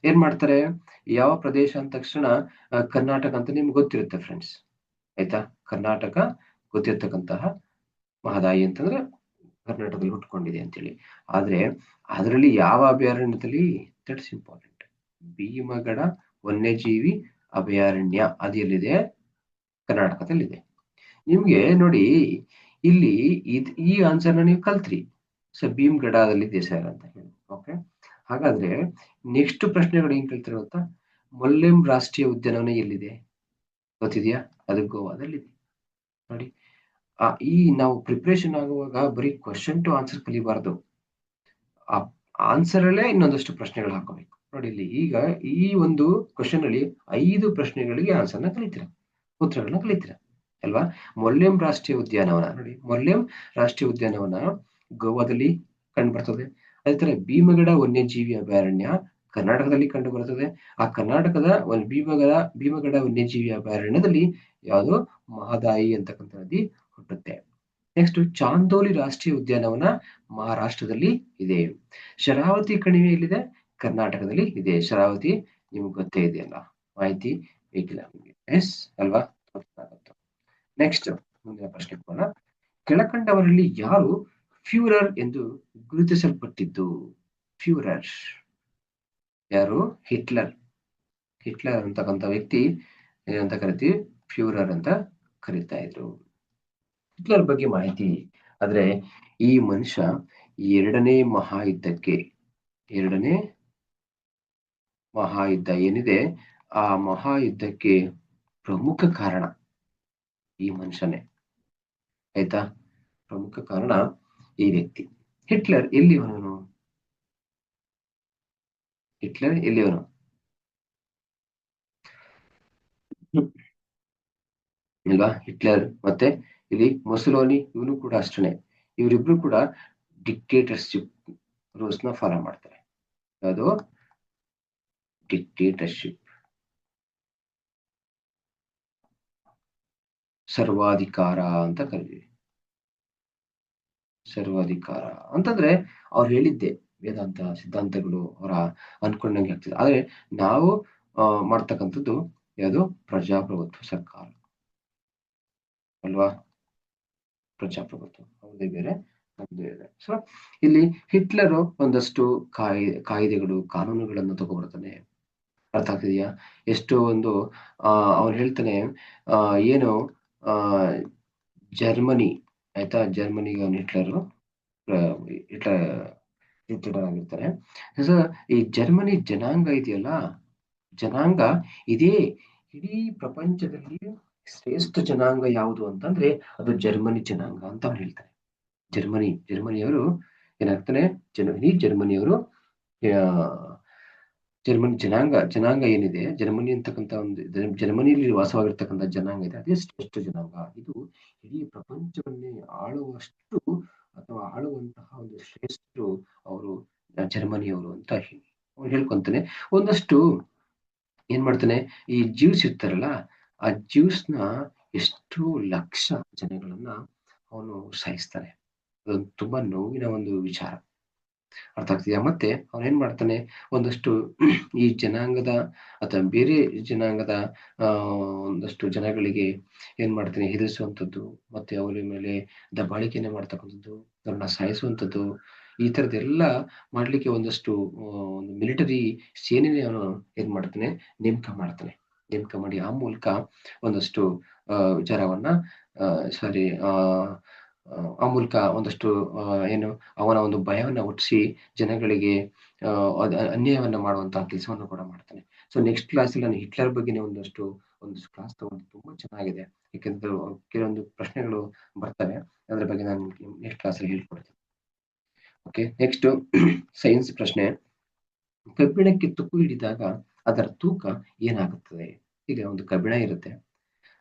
ಏನ್ ಮಾಡ್ತಾರೆ, ಯಾವ ಪ್ರದೇಶ ಅಂದ ತಕ್ಷಣ ಕರ್ನಾಟಕ ಅಂತ ನಿಮ್ಗೆ ಗೊತ್ತಿರುತ್ತೆ ಫ್ರೆಂಡ್ಸ್. ಆಯ್ತಾ? ಕರ್ನಾಟಕ ಗೊತ್ತಿರ್ತಕ್ಕಂತಹ ಮಹದಾಯಿ ಅಂತಂದ್ರೆ ಕರ್ನಾಟಕದಲ್ಲಿ ಹುಟ್ಕೊಂಡಿದೆ ಅಂತೇಳಿ. ಆದ್ರೆ ಅದರಲ್ಲಿ ಯಾವ ಅಭಯಾರಣ್ಯದಲ್ಲಿ, ದಟ್ಸ್ ಇಂಪಾರ್ಟೆಂಟ್. ಭೀಮಗಡ ವನ್ಯಜೀವಿ ಅಭಯಾರಣ್ಯ ಅದು ಎಲ್ಲಿದೆ? ಕರ್ನಾಟಕದಲ್ಲಿದೆ. ನಿಮ್ಗೆ ನೋಡಿ, ಇಲ್ಲಿ ಈ ಆನ್ಸರ್ನ ನೀವು ಕಲ್ತ್ರಿ. ಸೊ ಭೀಮ್ಗಡದಲ್ಲಿದೆ ಸರ್ ಅಂತ ಹೇಳಿ. ಓಕೆ. ಹಾಗಾದ್ರೆ ನೆಕ್ಸ್ಟ್ ಪ್ರಶ್ನೆಗಳು ಏನ್ ಕೇಳ್ತಾರೆ ಗೊತ್ತಾ? ಮೊಲ್ಲೆಂ ರಾಷ್ಟ್ರೀಯ ಉದ್ಯಾನವನ ಎಲ್ಲಿದೆ ಗೊತ್ತಿದ್ಯಾ? ಅದು ಗೋವಾದಲ್ಲಿದೆ. ನೋಡಿ, ಈ ನಾವು ಪ್ರಿಪರೇಷನ್ ಆಗುವಾಗ ಬರೀ ಕ್ವಶನ್ ಟು ಆನ್ಸರ್ ಕಲಿಬಾರ್ದು. ಆ ಆನ್ಸರ್ ಅಲ್ಲೇ ಇನ್ನೊಂದಷ್ಟು ಪ್ರಶ್ನೆಗಳು ಹಾಕೋಬೇಕು. ನೋಡಿ ಇಲ್ಲಿ ಈಗ ಈ ಒಂದು ಕ್ವಶನ್ ಅಲ್ಲಿ 5 ಪ್ರಶ್ನೆಗಳಿಗೆ ಆನ್ಸರ್ನ ಕಲಿತೀರ, ಉತ್ತರಗಳನ್ನ ಕಲಿತೀರ ಅಲ್ವಾ? ಮೊಲ್ಲೆಂ ರಾಷ್ಟ್ರೀಯ ಉದ್ಯಾನವನ ನೋಡಿ, ಮೊಲ್ಲೆಂ ರಾಷ್ಟ್ರೀಯ ಉದ್ಯಾನವನ ಗೋವಾದಲ್ಲಿ ಕಂಡು ಬರ್ತದೆ. ಅದೇ ತರ ಭೀಮಗಡ ವನ್ಯಜೀವಿ ಅಭಯಾರಣ್ಯ ಕರ್ನಾಟಕದಲ್ಲಿ ಕಂಡು ಬರ್ತದೆ. ಆ ಕರ್ನಾಟಕದ ಒಂದು ಭೀಮಗಡ ವನ್ಯಜೀವಿ ಅಭಯಾರಣ್ಯದಲ್ಲಿ ಯಾವುದು ಮಹದಾಯಿ ಅಂತಕ್ಕಂಥ ನದಿ ಹುಟ್ಟುತ್ತೆ. ನೆಕ್ಸ್ಟ್ ಚಾಂದೋಲಿ ರಾಷ್ಟ್ರೀಯ ಉದ್ಯಾನವನ ಮಹಾರಾಷ್ಟ್ರದಲ್ಲಿ ಇದೆ. ಶರಾವತಿ ಕಣಿವೆ ಎಲ್ಲಿದೆ? ಕರ್ನಾಟಕದಲ್ಲಿ ಇದೆ. ಶರಾವತಿ ನಿಮ್ಗೆ ಗೊತ್ತೇ ಇದೆಯಲ್ಲ, ಮಾಹಿತಿ ಬೇಕಿಲ್ಲ ನಿಮ್ಗೆ. ಎಸ್ ಅಲ್ವಾ? ನೆಕ್ಸ್ಟ್ ಮುಂದಿನ ಪ್ರಶ್ನೆ ಹೋಗೋಣ. ಕೆಳಕಂಡವರಲ್ಲಿ ಯಾರು ಫ್ಯೂರರ್ ಎಂದು ಗುರುತಿಸಲ್ಪಟ್ಟಿದ್ದು? ಫ್ಯೂರರ್ ಯಾರು? ಹಿಟ್ಲರ್. ಹಿಟ್ಲರ್ ಅಂತಕ್ಕಂಥ ವ್ಯಕ್ತಿ ಏನಂತ ಕರಿತೀವಿ? ಫ್ಯೂರರ್ ಅಂತ ಕರೀತಾ ಇದ್ರು. ಹಿಟ್ಲರ್ ಬಗ್ಗೆ ಮಾಹಿತಿ ಆದ್ರೆ, ಈ ಮನುಷ್ಯ ಎರಡನೇ ಮಹಾಯುದ್ಧ ಏನಿದೆ, ಆ ಮಹಾಯುದ್ಧಕ್ಕೆ ಪ್ರಮುಖ ಕಾರಣ ಈ ಮನುಷ್ಯನೇ, ಆಯ್ತಾ? ಪ್ರಮುಖ ಕಾರಣ ಈ ವ್ಯಕ್ತಿ. ಹಿಟ್ಲರ್ ಎಲ್ಲಿಯವನು? ಹಿಟ್ಲರ್ ಎಲ್ಲಿಯವನು? ಇಲ್ವಾ? ಹಿಟ್ಲರ್ ಮತ್ತೆ ಇಲ್ಲಿ ಮೊಸಲೋನಿ, ಇವನು ಕೂಡ ಅಷ್ಟೇ. ಇವರಿಬ್ರು ಕೂಡ ಡಿಕ್ಟೇಟರ್ಶಿಪ್ ರೂಲ್ಸ್ ನ ಫಾಲೋ ಮಾಡ್ತಾರೆ. ಯಾವುದು? ಡಿಕ್ಟೇಟರ್ಶಿಪ್, ಸರ್ವಾಧಿಕಾರ ಅಂತ ಕರೀತೀವಿ. ಸರ್ವಾಧಿಕಾರ ಅಂತಂದ್ರೆ ಅವ್ರು ಹೇಳಿದ್ದೆ ವೇದಾಂತ ಸಿದ್ಧಾಂತಗಳು ಅವರ ಅನ್ಕೊಂಡಂಗೆ ಆಗ್ತದೆ. ಆದ್ರೆ ನಾವು ಮಾಡ್ತಕ್ಕಂಥದ್ದು ಯಾವುದು? ಪ್ರಜಾಪ್ರಭುತ್ವ ಸರ್ಕಾರ ಅಲ್ವಾ? ಪ್ರಜಾಪ್ರಭುತ್ವ ಅವ್ರದೇ ಬೇರೆ, ನಮ್ದೇ ಬೇರೆ. ಸೊ ಇಲ್ಲಿ ಹಿಟ್ಲರ್ ಒಂದಷ್ಟು ಕಾಯ್ದೆಗಳು, ಕಾನೂನುಗಳನ್ನು ತಗೊಬರ್ತಾನೆ. ಅರ್ಥ ಆಗ್ತಿದೆಯಾ? ಎಷ್ಟೋ ಒಂದು ಅವ್ನು ಹೇಳ್ತಾನೆ ಏನು ಜರ್ಮನಿ, ಆಯ್ತಾ? ಜರ್ಮನಿಗೆ ಅವನು ಹಿಟ್ಲರ್ ಆಗಿರ್ತಾನೆ. ಸೊ ಈ ಜರ್ಮನಿ ಜನಾಂಗ ಇದೆಯಲ್ಲ, ಜನಾಂಗ ಇದೇ ಇಡೀ ಪ್ರಪಂಚದಲ್ಲಿ ಶ್ರೇಷ್ಠ ಜನಾಂಗ ಯಾವುದು ಅಂತಂದ್ರೆ ಅದು ಜರ್ಮನಿ ಜನಾಂಗ ಅಂತ ಅವ್ನು ಹೇಳ್ತಾನೆ. ಜರ್ಮನಿಯವರು ಏನಾಗ್ತಾನೆ, ಇಡೀ ಜರ್ಮನಿಯವರು ಜರ್ಮನಿ ಜನಾಂಗ ಏನಿದೆ, ಜರ್ಮನಿ ಅಂತಕ್ಕಂಥ ಒಂದು ಜರ್ಮನಿಯಲ್ಲಿ ವಾಸವಾಗಿರ್ತಕ್ಕಂಥ ಜನಾಂಗ ಇದೆ, ಅದೇ ಶ್ರೇಷ್ಠ ಜನಾಂಗ. ಇದು ಇಡೀ ಪ್ರಪಂಚವನ್ನೇ ಆಳುವಷ್ಟು ಅಥವಾ ಆಳುವಂತಹ ಒಂದು ಶ್ರೇಷ್ಠರು ಅವರು ಜರ್ಮನಿಯವರು ಅಂತ ಅವ್ನು ಹೇಳ್ಕೊಂತಾನೆ. ಒಂದಷ್ಟು ಏನ್ ಮಾಡ್ತಾನೆ, ಈ ಜ್ಯೂಸ್ ಇರ್ತಾರಲ್ಲ, ಆ ಜ್ಯೂಸ್ನ ಎಷ್ಟು ಲಕ್ಷ ಜನಗಳನ್ನ ಅವನು ಸಾಯಿಸ್ತಾನೆ. ಅದೊಂದು ತುಂಬಾ ನೋವಿನ ಒಂದು ವಿಚಾರ. ಅರ್ಥ ಆಗ್ತಿದೆಯಾ? ಮತ್ತೆ ಅವನೇನ್ ಮಾಡ್ತಾನೆ, ಒಂದಷ್ಟು ಈ ಜನಾಂಗದ ಅಥವಾ ಬೇರೆ ಜನಾಂಗದ ಒಂದಷ್ಟು ಜನಗಳಿಗೆ ಏನ್ ಮಾಡ್ತಾನೆ, ಹೆದರಿಸುವಂಥದ್ದು, ಮತ್ತೆ ಅವರ ಮೇಲೆ ದಬ್ಬಾಳಿಕೆನೆ ಮಾಡ್ತಕ್ಕಂಥದ್ದು, ಅವ್ರನ್ನ ಸಾಯಿಸುವಂಥದ್ದು, ಈ ತರದೆಲ್ಲ ಮಾಡ್ಲಿಕ್ಕೆ ಒಂದಷ್ಟು ಒಂದು ಮಿಲಿಟರಿ ಸೇನೆನೇ ಅವನು ಏನ್ ಮಾಡ್ತಾನೆ, ನೇಮಕ ಮಾಡಿ ಆ ಮೂಲಕ ಒಂದಷ್ಟು ವಿಚಾರವನ್ನ ಸಾರಿ ಆ ಮೂಲಕ ಒಂದಷ್ಟು ಏನು ಅವನ ಒಂದು ಭಯವನ್ನ ಹುಟ್ಟಿಸಿ ಜನಗಳಿಗೆ ಅನ್ಯಾಯವನ್ನ ಮಾಡುವಂತಹ ಕೆಲಸವನ್ನು ಕೂಡ ಮಾಡ್ತಾನೆ. ಸೊ ನೆಕ್ಸ್ಟ್ ಕ್ಲಾಸಲ್ಲಿ ನಾನು ಹಿಟ್ಲರ್ ಬಗ್ಗೆನೇ ಒಂದಷ್ಟು ಕ್ಲಾಸ್ ತಗೊಂಡು ತುಂಬಾ ಚೆನ್ನಾಗಿದೆ. ಯಾಕೆಂದ್ರೆ ಕೆಲವೊಂದು ಪ್ರಶ್ನೆಗಳು ಬರ್ತವೆ, ಅದ್ರ ಬಗ್ಗೆ ನಾನು ನೆಕ್ಸ್ಟ್ ಕ್ಲಾಸಲ್ಲಿ ಹೇಳ್ಕೊಡ್ತೀನಿ. ಓಕೆ, ನೆಕ್ಸ್ಟ್ ಸೈನ್ಸ್ ಪ್ರಶ್ನೆ. ಕಬ್ಬಿಣಕ್ಕೆ ತುಕ್ಕು ಹಿಡಿದಾಗ ಅದರ ತೂಕ ಏನಾಗುತ್ತದೆ? ಈಗ ಒಂದು ಕಬ್ಬಿಣ ಇರುತ್ತೆ,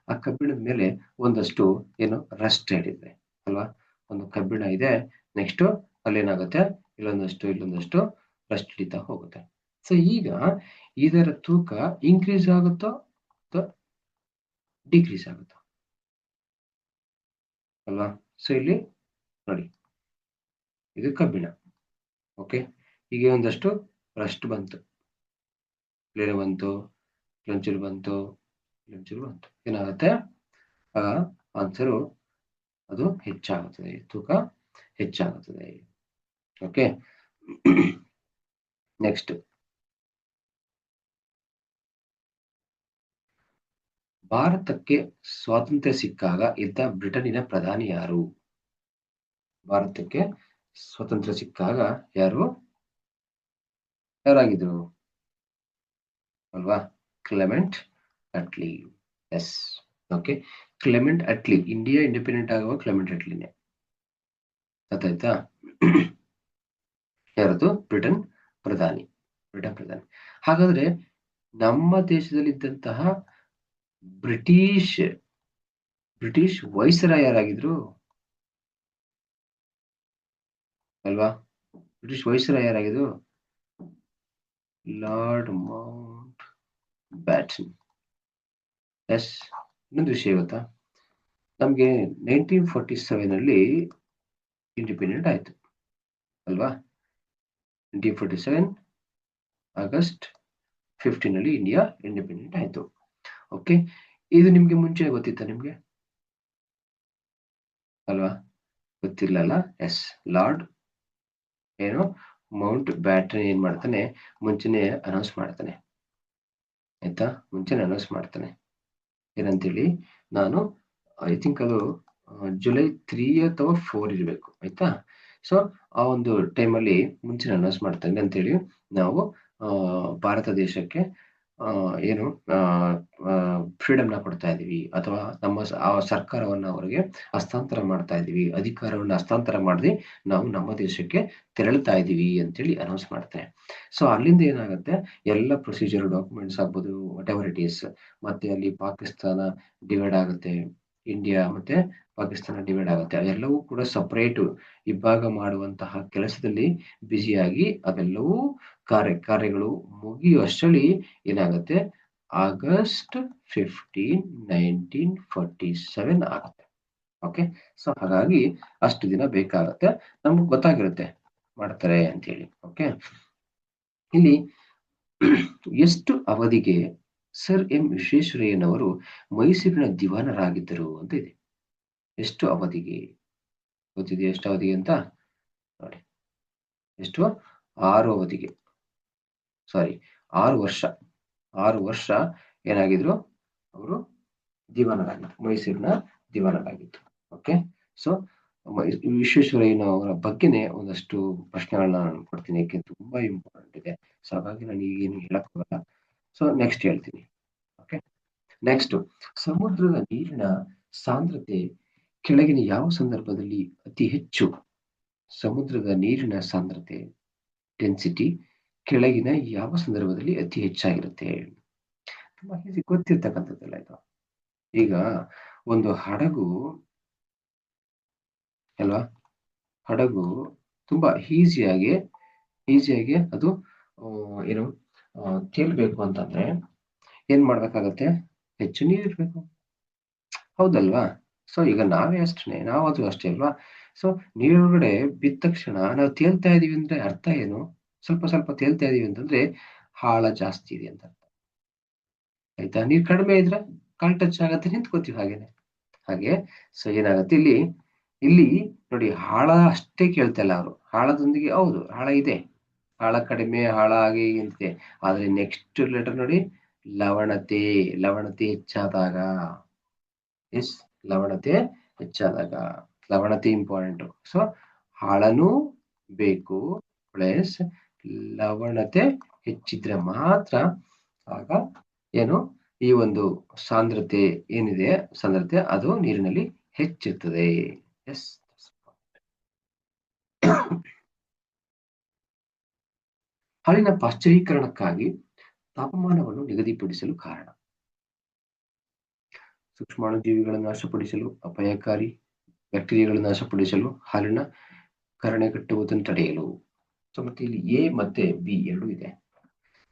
ಆ ಕಬ್ಬಿಣದ ಮೇಲೆ ಒಂದಷ್ಟು ಏನು ರಸ್ಟ್ ಇದೆ ಅಲ್ವಾ? ಒಂದು ಕಬ್ಬಿಣ ಇದೆ, ನೆಕ್ಸ್ಟ್ ಅಲ್ಲೇನಾಗುತ್ತೆ, ಇಲ್ಲೊಂದಷ್ಟು ರಸ್ಟ್ ಹಿಡಿತಾ ಹೋಗುತ್ತೆ. ಸೊ ಈಗ ಇದರ ತೂಕ ಇನ್ಕ್ರೀಸ್ ಆಗುತ್ತೋ ಅಥವಾ ಡಿಕ್ರೀಸ್ ಆಗುತ್ತೋ ಅಲ್ವಾ? ಸೊ ಇಲ್ಲಿ ನೋಡಿ, ಇದು ಕಬ್ಬಿಣ. ಓಕೆ, ಈಗ ಒಂದಷ್ಟು ರಸ್ಟ್ ಬಂತು, ಕ್ಲೇರ್ ಬಂತು, ಕ್ಲಂಚರ್ ಬಂತು, ಏನಾಗುತ್ತೆ, ಆ ಆನ್ಸರು ಅದು ಹೆಚ್ಚಾಗುತ್ತದೆ, ತೂಕ ಹೆಚ್ಚಾಗುತ್ತದೆ. ಓಕೆ, ನೆಕ್ಸ್ಟ್, ಭಾರತಕ್ಕೆ ಸ್ವಾತಂತ್ರ್ಯ ಸಿಕ್ಕಾಗ ಇದ್ದ ಬ್ರಿಟನ್ನಿನ ಪ್ರಧಾನಿ ಯಾರು? ಭಾರತಕ್ಕೆ ಸ್ವಾತಂತ್ರ್ಯ ಸಿಕ್ಕಾಗ ಯಾರಾಗಿದ್ರು ಅಲ್ವಾ? Clement Attlee. Yes, okay, Clement Attlee. India independent ಆಗುವ ಕ್ಲೆಮೆಂಟ್ ಅಟ್ಲಿನೇ. ಗೊತ್ತಾಯ್ತಾ? ಯಾರದು? ಬ್ರಿಟನ್ ಪ್ರಧಾನಿ. ಹಾಗಾದ್ರೆ ನಮ್ಮ ದೇಶದಲ್ಲಿದ್ದಂತಹ ಬ್ರಿಟಿಷ್ ವೈಸರಾಯ್ ಯಾರಾಗಿದ್ರು ಅಲ್ವಾ? ಬ್ರಿಟಿಷ್ ವೈಸರಾಯ್ ಯಾರಾಗಿದ್ರು? Lord Mountbatten. ಎಸ್, ಇನ್ನೊಂದು ವಿಷಯ ಗೊತ್ತಾ, ನಮ್ಗೆ 1947 ಇಂಡಿಪೆಂಡೆಂಟ್ ಆಯ್ತು ಅಲ್ವಾ? 1947 ಆಗಸ್ಟ್ 15 ಇಂಡಿಯಾ ಇಂಡಿಪೆಂಡೆಂಟ್ ಆಯ್ತು. ಓಕೆ, ಇದು ನಿಮ್ಗೆ ಮುಂಚೆ ಗೊತ್ತಿತ್ತ ನಿಮ್ಗೆ ಅಲ್ವಾ? ಗೊತ್ತಿಲ್ಲಲ್ಲ? ಎಸ್, ಲಾರ್ಡ್ ಏನು ಮೌಂಟ್ ಬ್ಯಾಟನ್ ಏನ್ ಮಾಡ್ತಾನೆ, ಮುಂಚೆನೆ ಅನೌನ್ಸ್ ಮಾಡ್ತಾನೆ, ಆಯ್ತಾ? ಮುಂಚೆನೆ ಅನೌನ್ಸ್ ಮಾಡ್ತಾನೆ ಏನಂತೇಳಿ. ನಾನು ಐ ಥಿಂಕ್ ಅದು ಜುಲೈ 3 ಅಥವಾ 4 ಇರಬೇಕು, ಆಯ್ತಾ? ಸೊ ಆ ಒಂದು ಟೈಮಲ್ಲಿ ಮುಂಚೆ ಅನೌನ್ಸ್ ಮಾಡ್ತಾನೆ ಅಂತೇಳಿ ನಾವು ಭಾರತ ದೇಶಕ್ಕೆ ಏನು ಫ್ರೀಡಮ್ನ ಕೊಡ್ತಾ ಇದೀವಿ, ಅಥವಾ ನಮ್ಮ ಆ ಸರ್ಕಾರವನ್ನ ಅವರಿಗೆ ಹಸ್ತಾಂತರ ಮಾಡ್ತಾ ಇದೀವಿ, ಅಧಿಕಾರವನ್ನ ಹಸ್ತಾಂತರ ಮಾಡಿ ನಾವು ನಮ್ಮ ದೇಶಕ್ಕೆ ತೆರಳ್ತಾ ಇದೀವಿ ಅಂತೇಳಿ ಅನೌನ್ಸ್ ಮಾಡ್ತಾರೆ. ಸೊ ಅಲ್ಲಿಂದ ಏನಾಗುತ್ತೆ, ಎಲ್ಲ ಪ್ರೊಸೀಜರ್ ಡಾಕ್ಯುಮೆಂಟ್ಸ್ ಆಗ್ಬೋದು, ವಾಟ್ ಎವರ್ ಇಟ್ ಈಸ್, ಮತ್ತೆ ಅಲ್ಲಿ ಪಾಕಿಸ್ತಾನ ಡಿವೈಡ್ ಆಗುತ್ತೆ, ಇಂಡಿಯಾ ಮತ್ತೆ ಪಾಕಿಸ್ತಾನ ಡಿವೈಡ್ ಆಗುತ್ತೆ. ಅವೆಲ್ಲವೂ ಕೂಡ ಸಪರೇಟ್ ಇಬ್ಬಾಗ ಮಾಡುವಂತಹ ಕೆಲಸದಲ್ಲಿ ಬ್ಯುಸಿಯಾಗಿ ಅವೆಲ್ಲವೂ ಕಾರ್ಯಗಳು ಮುಗಿಯುವಷ್ಟರಲ್ಲಿ ಏನಾಗುತ್ತೆ, ಆಗಸ್ಟ್ 15, 1947 ಆಗುತ್ತೆ. ಓಕೆ. ಸೊ ಹಾಗಾಗಿ ಅಷ್ಟು ದಿನ ಬೇಕಾಗುತ್ತೆ, ನಮ್ಗೆ ಗೊತ್ತಾಗಿರುತ್ತೆ ಮಾಡ್ತಾರೆ ಅಂತ ಹೇಳಿ. ಓಕೆ. ಇಲ್ಲಿ ಎಷ್ಟು ಅವಧಿಗೆ ಸರ್ ಎಂ ವಿಶ್ವೇಶ್ವರಯ್ಯನವರು ಮೈಸೂರಿನ ದಿವಾನರಾಗಿದ್ದರು ಅಂತ ಇದೆ. ಎಷ್ಟು ಅವಧಿಗೆ ಗೊತ್ತಿದೆಯಾ? ಎಷ್ಟು ಅವಧಿಗೆ ಅಂತ ನೋಡಿ. ಎಷ್ಟು? 6 ಅವಧಿಗೆ, ಸಾರಿ 6 ವರ್ಷ. 6 ವರ್ಷ ಏನಾಗಿದ್ರು ಅವರು ದಿವಾನರಾಗಿದ್ರು, ಮೈಸೂರಿನ ದಿವಾನರಾಗಿದ್ರು. ಓಕೆ. ಸೊ ವಿಶ್ವೇಶ್ವರಯ್ಯನವರ ಬಗ್ಗೆನೇ ಒಂದಷ್ಟು ಪ್ರಶ್ನೆಗಳನ್ನ ನಾನು ಕೊಡ್ತೀನಿ, ಯಾಕೆ ತುಂಬಾ ಇಂಪಾರ್ಟೆಂಟ್ ಇದೆ. ಸೊ ಹಾಗಾಗಿ ನಾನು ಈಗೇನು ಹೇಳಕ್ ಹೋಗಲ್ಲ. ಸೊ ನೆಕ್ಸ್ಟ್ ಹೇಳ್ತೀನಿ. ಓಕೆ. ನೆಕ್ಸ್ಟ್, ಸಮುದ್ರದ ನೀರಿನ ಸಾಂದ್ರತೆ ಕೆಳಗಿನ ಯಾವ ಸಂದರ್ಭದಲ್ಲಿ ಅತಿ ಹೆಚ್ಚು? ಸಮುದ್ರದ ನೀರಿನ ಸಾಂದ್ರತೆ ಡೆನ್ಸಿಟಿ ಕೆಳಗಿನ ಯಾವ ಸಂದರ್ಭದಲ್ಲಿ ಅತಿ ಹೆಚ್ಚಾಗಿರುತ್ತೆ? ತುಂಬಾ ಈಸಿ, ಗೊತ್ತಿರ್ತಕ್ಕಂಥದ್ದಲ್ಲ ಇದು. ಈಗ ಒಂದು ಹಡಗು ಅಲ್ವಾ, ಹಡಗು ತುಂಬಾ ಈಸಿಯಾಗಿ ಅದು ಏನು ತೇಲ್ಬೇಕು ಅಂತಂದ್ರೆ ಏನ್ ಮಾಡ್ಬೇಕಾಗತ್ತೆ? ಹೆಚ್ಚು ನೀರಿರ್ಬೇಕು, ಹೌದಲ್ವಾ? ಸೊ ಈಗ ನಾವೇ ಅಷ್ಟೇ, ನಾವದು ಅಷ್ಟೇ ಅಲ್ವಾ? ಸೊ ನೀರೊಳಗಡೆ ಬಿದ್ದ ತಕ್ಷಣ ನಾವು ತೇಲ್ತಾ ಇದೀವಿ ಅಂದ್ರೆ ಅರ್ಥ ಏನು? ಸ್ವಲ್ಪ ಸ್ವಲ್ಪ ತೇಲ್ತಾ ಇದೀವಿ ಅಂತಂದ್ರೆ ಆಳ ಜಾಸ್ತಿ ಇದೆ ಅಂತ ಅರ್ಥ. ಆಯ್ತಾ? ನೀರ್ ಕಡಿಮೆ ಇದ್ರೆ ಕಾಲ್ ಟಚ್ ಆಗತ್ತೆ, ನಿಂತ್ಕೋತೀವಿ ಹಾಗೇನೆ. ಹಾಗೆ ಸೊ ಏನಾಗತ್ತೆ ಇಲ್ಲಿ ನೋಡಿ, ಆಳ ಅಷ್ಟೇ ಕೇಳ್ತಾ ಇಲ್ಲ ಅವರು. ಆಳದೊಂದಿಗೆ ಹೌದು ಆಳ ಇದೆ, ಆಳ ಕಡಿಮೆ, ಆಳ ಹಾಗೆ ಇದೆ. ಆದ್ರೆ ನೆಕ್ಸ್ಟ್ ಲೆಟರ್ ನೋಡಿ, ಲವಣತೆ ಹೆಚ್ಚಾದಾಗ. ಎಸ್, ಲವಣತೆ ಹೆಚ್ಚಾದಾಗ, ಲವಣತೆ ಇಂಪಾರ್ಟೆಂಟ್. ಸೊ ಆಳನೂ ಬೇಕು ಪ್ಲಸ್ ಲವಣತೆ ಹೆಚ್ಚಿದ್ರೆ ಮಾತ್ರ ಆಗ ಏನು ಈ ಒಂದು ಸಾಂದ್ರತೆ ಏನಿದೆ, ಸಾಂದ್ರತೆ ಅದು ನೀರಿನಲ್ಲಿ ಹೆಚ್ಚುತ್ತದೆ. ಎಸ್. ಹಾಲಿನ ಪಾಶ್ಚರೀಕರಣಕ್ಕಾಗಿ ತಾಪಮಾನವನ್ನು ನಿಗದಿಪಡಿಸಲು ಕಾರಣ? ಸೂಕ್ಷ್ಮಾಣುಜೀವಿಗಳನ್ನು ನಾಶಪಡಿಸಲು, ಅಪಾಯಕಾರಿ ಬ್ಯಾಕ್ಟೀರಿಯಾಗಳನ್ನು ನಾಶಪಡಿಸಲು, ಹಾಲಿನ ಕರಣೆಗಟ್ಟುವುದನ್ನು ತಡೆಯಲು. ಸೊ ಮತ್ತೆ ಇಲ್ಲಿ ಎ ಮತ್ತೆ ಬಿ ಎರಡು ಇದೆ.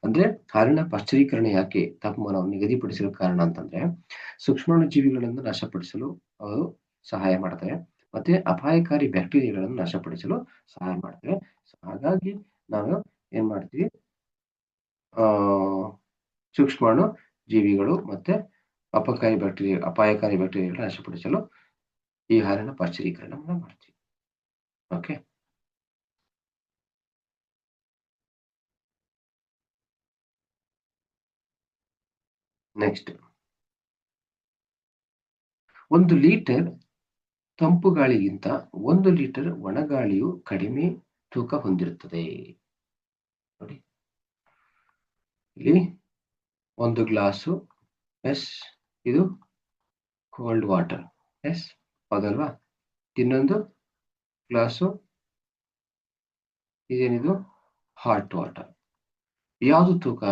ಅಂದ್ರೆ ಹಾಲಿನ ಪಾಶ್ಚರೀಕರಣ ಯಾಕೆ ತಾಪಮಾನವನ್ನು ನಿಗದಿಪಡಿಸಲು ಕಾರಣ ಅಂತಂದ್ರೆ, ಸೂಕ್ಷ್ಮಾಣುಜೀವಿಗಳನ್ನು ನಾಶಪಡಿಸಲು ಅವು ಸಹಾಯ ಮಾಡ್ತವೆ, ಮತ್ತೆ ಅಪಾಯಕಾರಿ ಬ್ಯಾಕ್ಟೀರಿಯಾಗಳನ್ನು ನಾಶಪಡಿಸಲು ಸಹಾಯ ಮಾಡ್ತವೆ. ಸೊ ಹಾಗಾಗಿ ನಾವು ಏನ್ ಮಾಡ್ತೀವಿ, ಸೂಕ್ಷ್ಮಾಣು ಜೀವಿಗಳು ಮತ್ತೆ ಅಪಾಯಕಾರಿ ಬ್ಯಾಕ್ಟೀರಿಯಾಗಳನ್ನು ನಾಶಪಡಿಸಲು ಈ ಹಾಲಿನ ಪಾಶ್ಚರೀಕರಣವನ್ನು ಮಾಡ್ತೀವಿ. ಓಕೆ. ನೆಕ್ಸ್ಟ್, 1 ಲೀಟರ್ ತಂಪು ಗಾಳಿಗಿಂತ 1 ಲೀಟರ್ ಒಣಗಾಳಿಯು ಕಡಿಮೆ ತೂಕ ಹೊಂದಿರುತ್ತದೆ. ನೋಡಿ ಇಲ್ಲಿ 1 ಗ್ಲಾಸು ಎಸ್, ಇದು ಕೋಲ್ಡ್ ವಾಟರ್, ಎಸ್ ಹೌದಲ್ವಾ? ಇನ್ನೊಂದು ಗ್ಲಾಸು ಇದೇನಿದು ಹಾಟ್ ವಾಟರ್. ಯಾವುದು ತೂಕ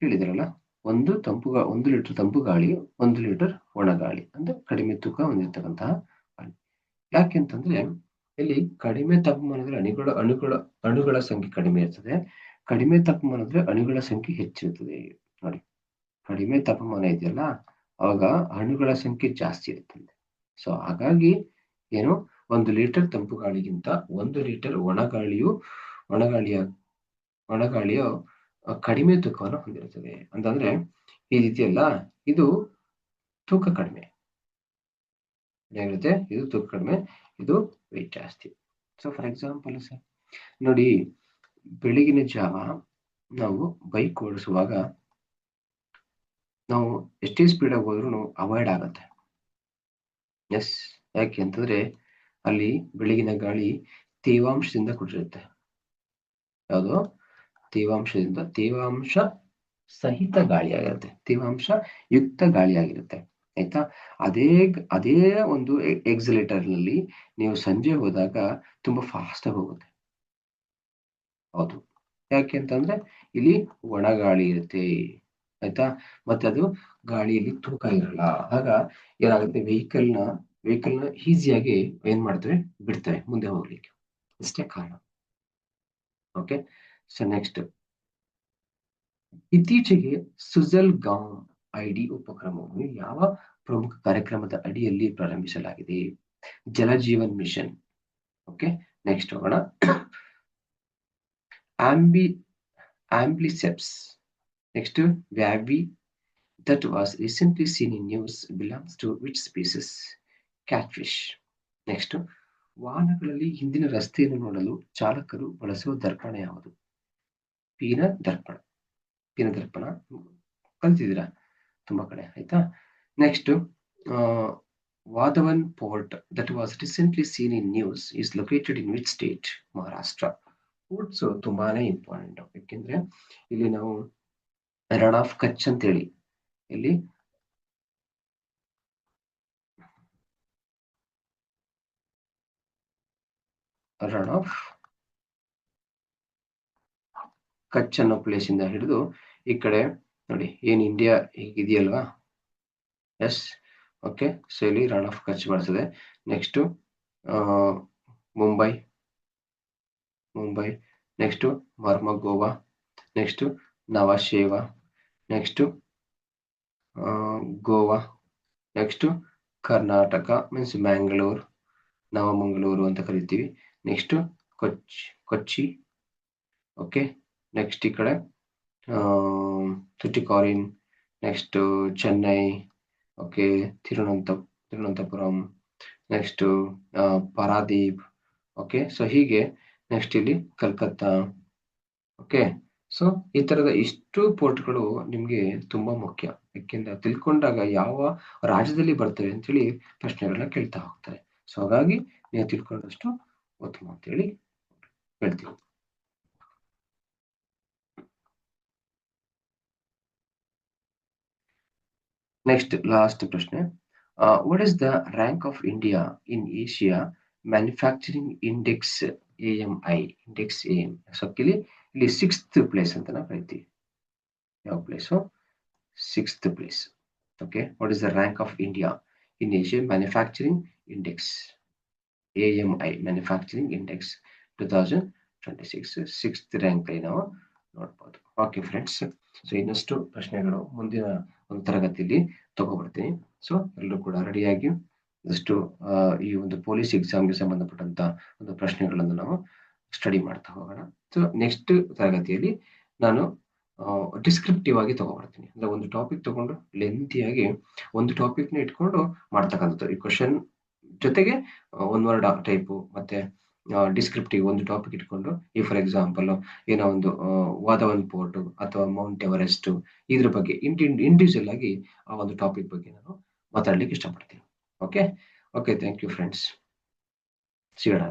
ಹೇಳಿದ್ರಲ್ಲ? 1 ಲೀಟರ್ ತಂಪು ಗಾಳಿ, 1 ಲೀಟರ್ ಒಣಗಾಳಿ ಅಂದ್ರೆ ಕಡಿಮೆ ತೂಕ ಹೊಂದಿರತಕ್ಕಂತಹ ಗಾಳಿ. ಯಾಕೆಂತಂದ್ರೆ ಇಲ್ಲಿ ಕಡಿಮೆ ತಾಪಮಾನದಲ್ಲಿ ಅಣುಗಳ ಸಂಖ್ಯೆ ಕಡಿಮೆ ಇರ್ತದೆ, ಕಡಿಮೆ ತಾಪಮಾನದಲ್ಲಿ ಅಣುಗಳ ಸಂಖ್ಯೆ ಹೆಚ್ಚಿರುತ್ತದೆ. ನೋಡಿ, ಕಡಿಮೆ ತಾಪಮಾನ ಇದೆಯಲ್ಲ ಆವಾಗ ಅಣುಗಳ ಸಂಖ್ಯೆ ಜಾಸ್ತಿ ಇರ್ತದೆ. ಸೊ ಹಾಗಾಗಿ ಏನು, 1 ಲೀಟರ್ ತಂಪು ಗಾಳಿಗಿಂತ 1 ಲೀಟರ್ ಒಣಗಾಳಿಯ ಕಡಿಮೆ ತೂಕವನ್ನು ಹೊಂದಿರುತ್ತದೆ. ಅಂತಂದ್ರೆ ಈ ರೀತಿಯಲ್ಲ, ಇದು ತೂಕ ಕಡಿಮೆ ಏನಾಗಿರುತ್ತೆ, ಇದು ತೂಕ ಕಡಿಮೆ, ಇದು ವೆಯ್ಟ್ ಜಾಸ್ತಿ. ಸೊ ಫಾರ್ ಎಕ್ಸಾಂಪಲ್ ಸರ್ ನೋಡಿ, ಬೆಳಗಿನ ಜಾವ ನಾವು ಬೈಕ್ ಓಡಿಸುವಾಗ ನಾವು ಎಷ್ಟೇ ಸ್ಪೀಡ್ ಆಗಿ ಹೋದ್ರೂ ಅವಾಯ್ಡ್ ಆಗತ್ತೆ. ಎಸ್, ಯಾಕೆ ಅಂತಂದ್ರೆ ಅಲ್ಲಿ ಬೆಳಗಿನ ಗಾಳಿ ತೇವಾಂಶದಿಂದ ಕೂಡಿರುತ್ತೆ. ಯಾವುದು? ತೇವಾಂಶ ಸಹಿತ ಗಾಳಿಯಾಗಿರುತ್ತೆ, ತೇವಾಂಶ ಯುಕ್ತ ಗಾಳಿಯಾಗಿರುತ್ತೆ. ಆಯ್ತಾ? ಅದೇ ಒಂದು ಎಕ್ಸಲೇಟರ್ ನಲ್ಲಿ ನೀವು ಸಂಜೆ ಹೋದಾಗ ತುಂಬಾ ಫಾಸ್ಟ್ ಆಗಿ ಹೋಗುತ್ತೆ. ಹೌದು, ಯಾಕೆ ಅಂತಂದ್ರೆ ಇಲ್ಲಿ ಒಣ ಗಾಳಿ ಇರುತ್ತೆ. ಆಯ್ತಾ? ಮತ್ತೆ ಅದು ಗಾಳಿಯಲ್ಲಿ ತೂಕ ಇರಲ್ಲ. ಆಗ ಏನಾಗುತ್ತೆ, ವೆಹಿಕಲ್ನ ಈಸಿಯಾಗಿ ಏನ್ ಮಾಡ್ತವೆ, ಬಿಡ್ತವೆ ಮುಂದೆ ಹೋಗ್ಲಿಕ್ಕೆ. ಇಷ್ಟೇ ಕಾರಣ. ಓಕೆ, ಸೊ ನೆಕ್ಸ್ಟ್, ಇತ್ತೀಚೆಗೆ ಸುಜಲ್ಗಾಂವ್ ಐಡಿ ಉಪಕ್ರಮವನ್ನು ಯಾವ ಪ್ರಮುಖ ಕಾರ್ಯಕ್ರಮದ ಅಡಿಯಲ್ಲಿ ಪ್ರಾರಂಭಿಸಲಾಗಿದೆ? ಜಲಜೀವನ್ ಮಿಷನ್. ಓಕೆ, ನೆಕ್ಸ್ಟ್ ಹೋಗೋಣ. ಆಂಬ್ಲಿಸೆಪ್ಸ್. ನೆಕ್ಸ್ಟ್, ವ್ಯಾವಿ that was recently seen in news belongs to which species? Catfish. Next, ವಾಹನಗಳಲ್ಲಿ ಹಿಂದಿನ ರಸ್ತೆಯನ್ನು ನೋಡಲು ಚಾಲಕರು ಬಳಸುವ ದರ್ಪಣ ಯಾವುದು? ಪೀನ ದರ್ಪಣ ಕಲ್ತಿದ್ದೀರಾ ತುಂಬಾ ಕಡೆ. ಆಯ್ತಾ? Next, Vadhavan port that was recently seen in news is located in which state? Maharashtra. Ports ತುಂಬಾನೇ ಇಂಪಾರ್ಟೆಂಟ್, ಯಾಕೆಂದ್ರೆ ಇಲ್ಲಿ ನಾವು ರನ್ ಆಫ್ ಕಚ್ ಅಂತೇಳಿ, ಇಲ್ಲಿ ರನ್ ಆಫ್ ಕಚ್ ಅನ್ನೋ ಪ್ಲೇಸ್ ಇಂದ ಹಿಡಿದು ಈ ಕಡೆ ನೋಡಿ, ಏನ್ ಇಂಡಿಯಾ ಹೀಗಿದೆಯಲ್ವಾ? Yes, okay. ಸೊ ಇಲ್ಲಿ ರನ್ ಆಫ್ ಕಚ್ ಬರ್ತದೆ. Next Mumbai, next Marmagoa, next Nhava Sheva, next Goa, next Karnataka means Mangalore, Navamangaluru ಅಂತ ಕರಿತೀವಿ. Next Kochi, okay. ನೆಕ್ಸ್ಟ್ ಈ ಕಡೆ Tuticorin, next Chennai, okay, Thiruvananthapuram, next Paradip, okay. So ಹೀಗೆ ನೆಕ್ಸ್ಟ್ ಇಲ್ಲಿ ಕಲ್ಕತ್ತಾ, ಓಕೆ. ಸೊ ಈ ತರದ ಇಷ್ಟು ಪೋರ್ಟ್ಗಳು ನಿಮ್ಗೆ ತುಂಬಾ ಮುಖ್ಯ, ಯಾಕೆಂದ್ರೆ ತಿಳ್ಕೊಂಡಾಗ ಯಾವ ರಾಜ್ಯದಲ್ಲಿ ಬರ್ತವೆ ಅಂತೇಳಿ ಪ್ರಶ್ನೆಗಳನ್ನ ಕೇಳ್ತಾ ಹೋಗ್ತಾರೆ. ಸೊ ಹಾಗಾಗಿ ನೀವು ತಿಳ್ಕೊಂಡಷ್ಟು ಉತ್ತಮ ಅಂತೇಳಿ ಹೇಳ್ತೀವಿ. ನೆಕ್ಸ್ಟ್ ಲಾಸ್ಟ್ ಪ್ರಶ್ನೆ, what is the rank of India in Asia manufacturing index AMI? Index AM. So ಇಲ್ಲಿ 6th ಪ್ಲೇಸ್ ಅಂತ ನಾವು ಕರಿತೀವಿ. ಯಾವ place? 6th place. Okay, what is the rank of India in Asia manufacturing index AMI, manufacturing index 2026 6th rank ಅಲ್ಲಿ ನಾವು ನೋಡ್ಬೋದು. Okay friends, so ಇನ್ನಷ್ಟು ಪ್ರಶ್ನೆಗಳು ಮುಂದಿನ ಒಂದು ತರಗತಿಯಲ್ಲಿ ತಗೋಬರ್ತೀನಿ. ಸೊ ಎಲ್ಲರೂ ಕೂಡ ರೆಡಿಯಾಗಿ ಇಷ್ಟು ಈ ಒಂದು ಪೊಲೀಸ್ ಎಕ್ಸಾಮ್ಗೆ ಸಂಬಂಧಪಟ್ಟಂತ ಒಂದು ಪ್ರಶ್ನೆಗಳನ್ನು ನಾವು ಸ್ಟಡಿ ಮಾಡ್ತಾ ಹೋಗೋಣ. ಸೊ ನೆಕ್ಸ್ಟ್ ತರಗತಿಯಲ್ಲಿ ನಾನು ಡಿಸ್ಕ್ರಿಪ್ಟಿವ್ ಆಗಿ ತಗೋಬರ್ತೀನಿ. ಅಂದ್ರೆ ಒಂದು ಟಾಪಿಕ್ ತಗೊಂಡು ಲೆಂತಿಯಾಗಿ ಒಂದು ಟಾಪಿಕ್ನ ಇಟ್ಕೊಂಡು ಮಾಡ್ತಕ್ಕಂಥದ್ದು. ಈ ಕ್ವಶನ್ ಜೊತೆಗೆ ಒನ್ ವರ್ಡ್ ಟೈಪು ಮತ್ತೆ ಡಿಸ್ಕ್ರಿಪ್ಟಿವ್ ಒಂದು ಟಾಪಿಕ್ ಇಟ್ಕೊಂಡು, ಈ ಫಾರ್ ಎಕ್ಸಾಂಪಲ್ ಏನೋ ಒಂದು ವಾಧವನ್ ಪೋರ್ಟ್ ಅಥವಾ ಮೌಂಟ್ ಎವರೆಸ್ಟ್, ಇದ್ರ ಬಗ್ಗೆ ಇಂಡಿವಿಜುವಲ್ ಆಗಿ ಆ ಒಂದು ಟಾಪಿಕ್ ಬಗ್ಗೆ ನಾನು ಮಾತಾಡ್ಲಿಕ್ಕೆ ಇಷ್ಟಪಡ್ತೀನಿ. ಓಕೆ, ಥ್ಯಾಂಕ್ ಯು ಫ್ರೆಂಡ್ಸ್, ಸಿಗೋಣ.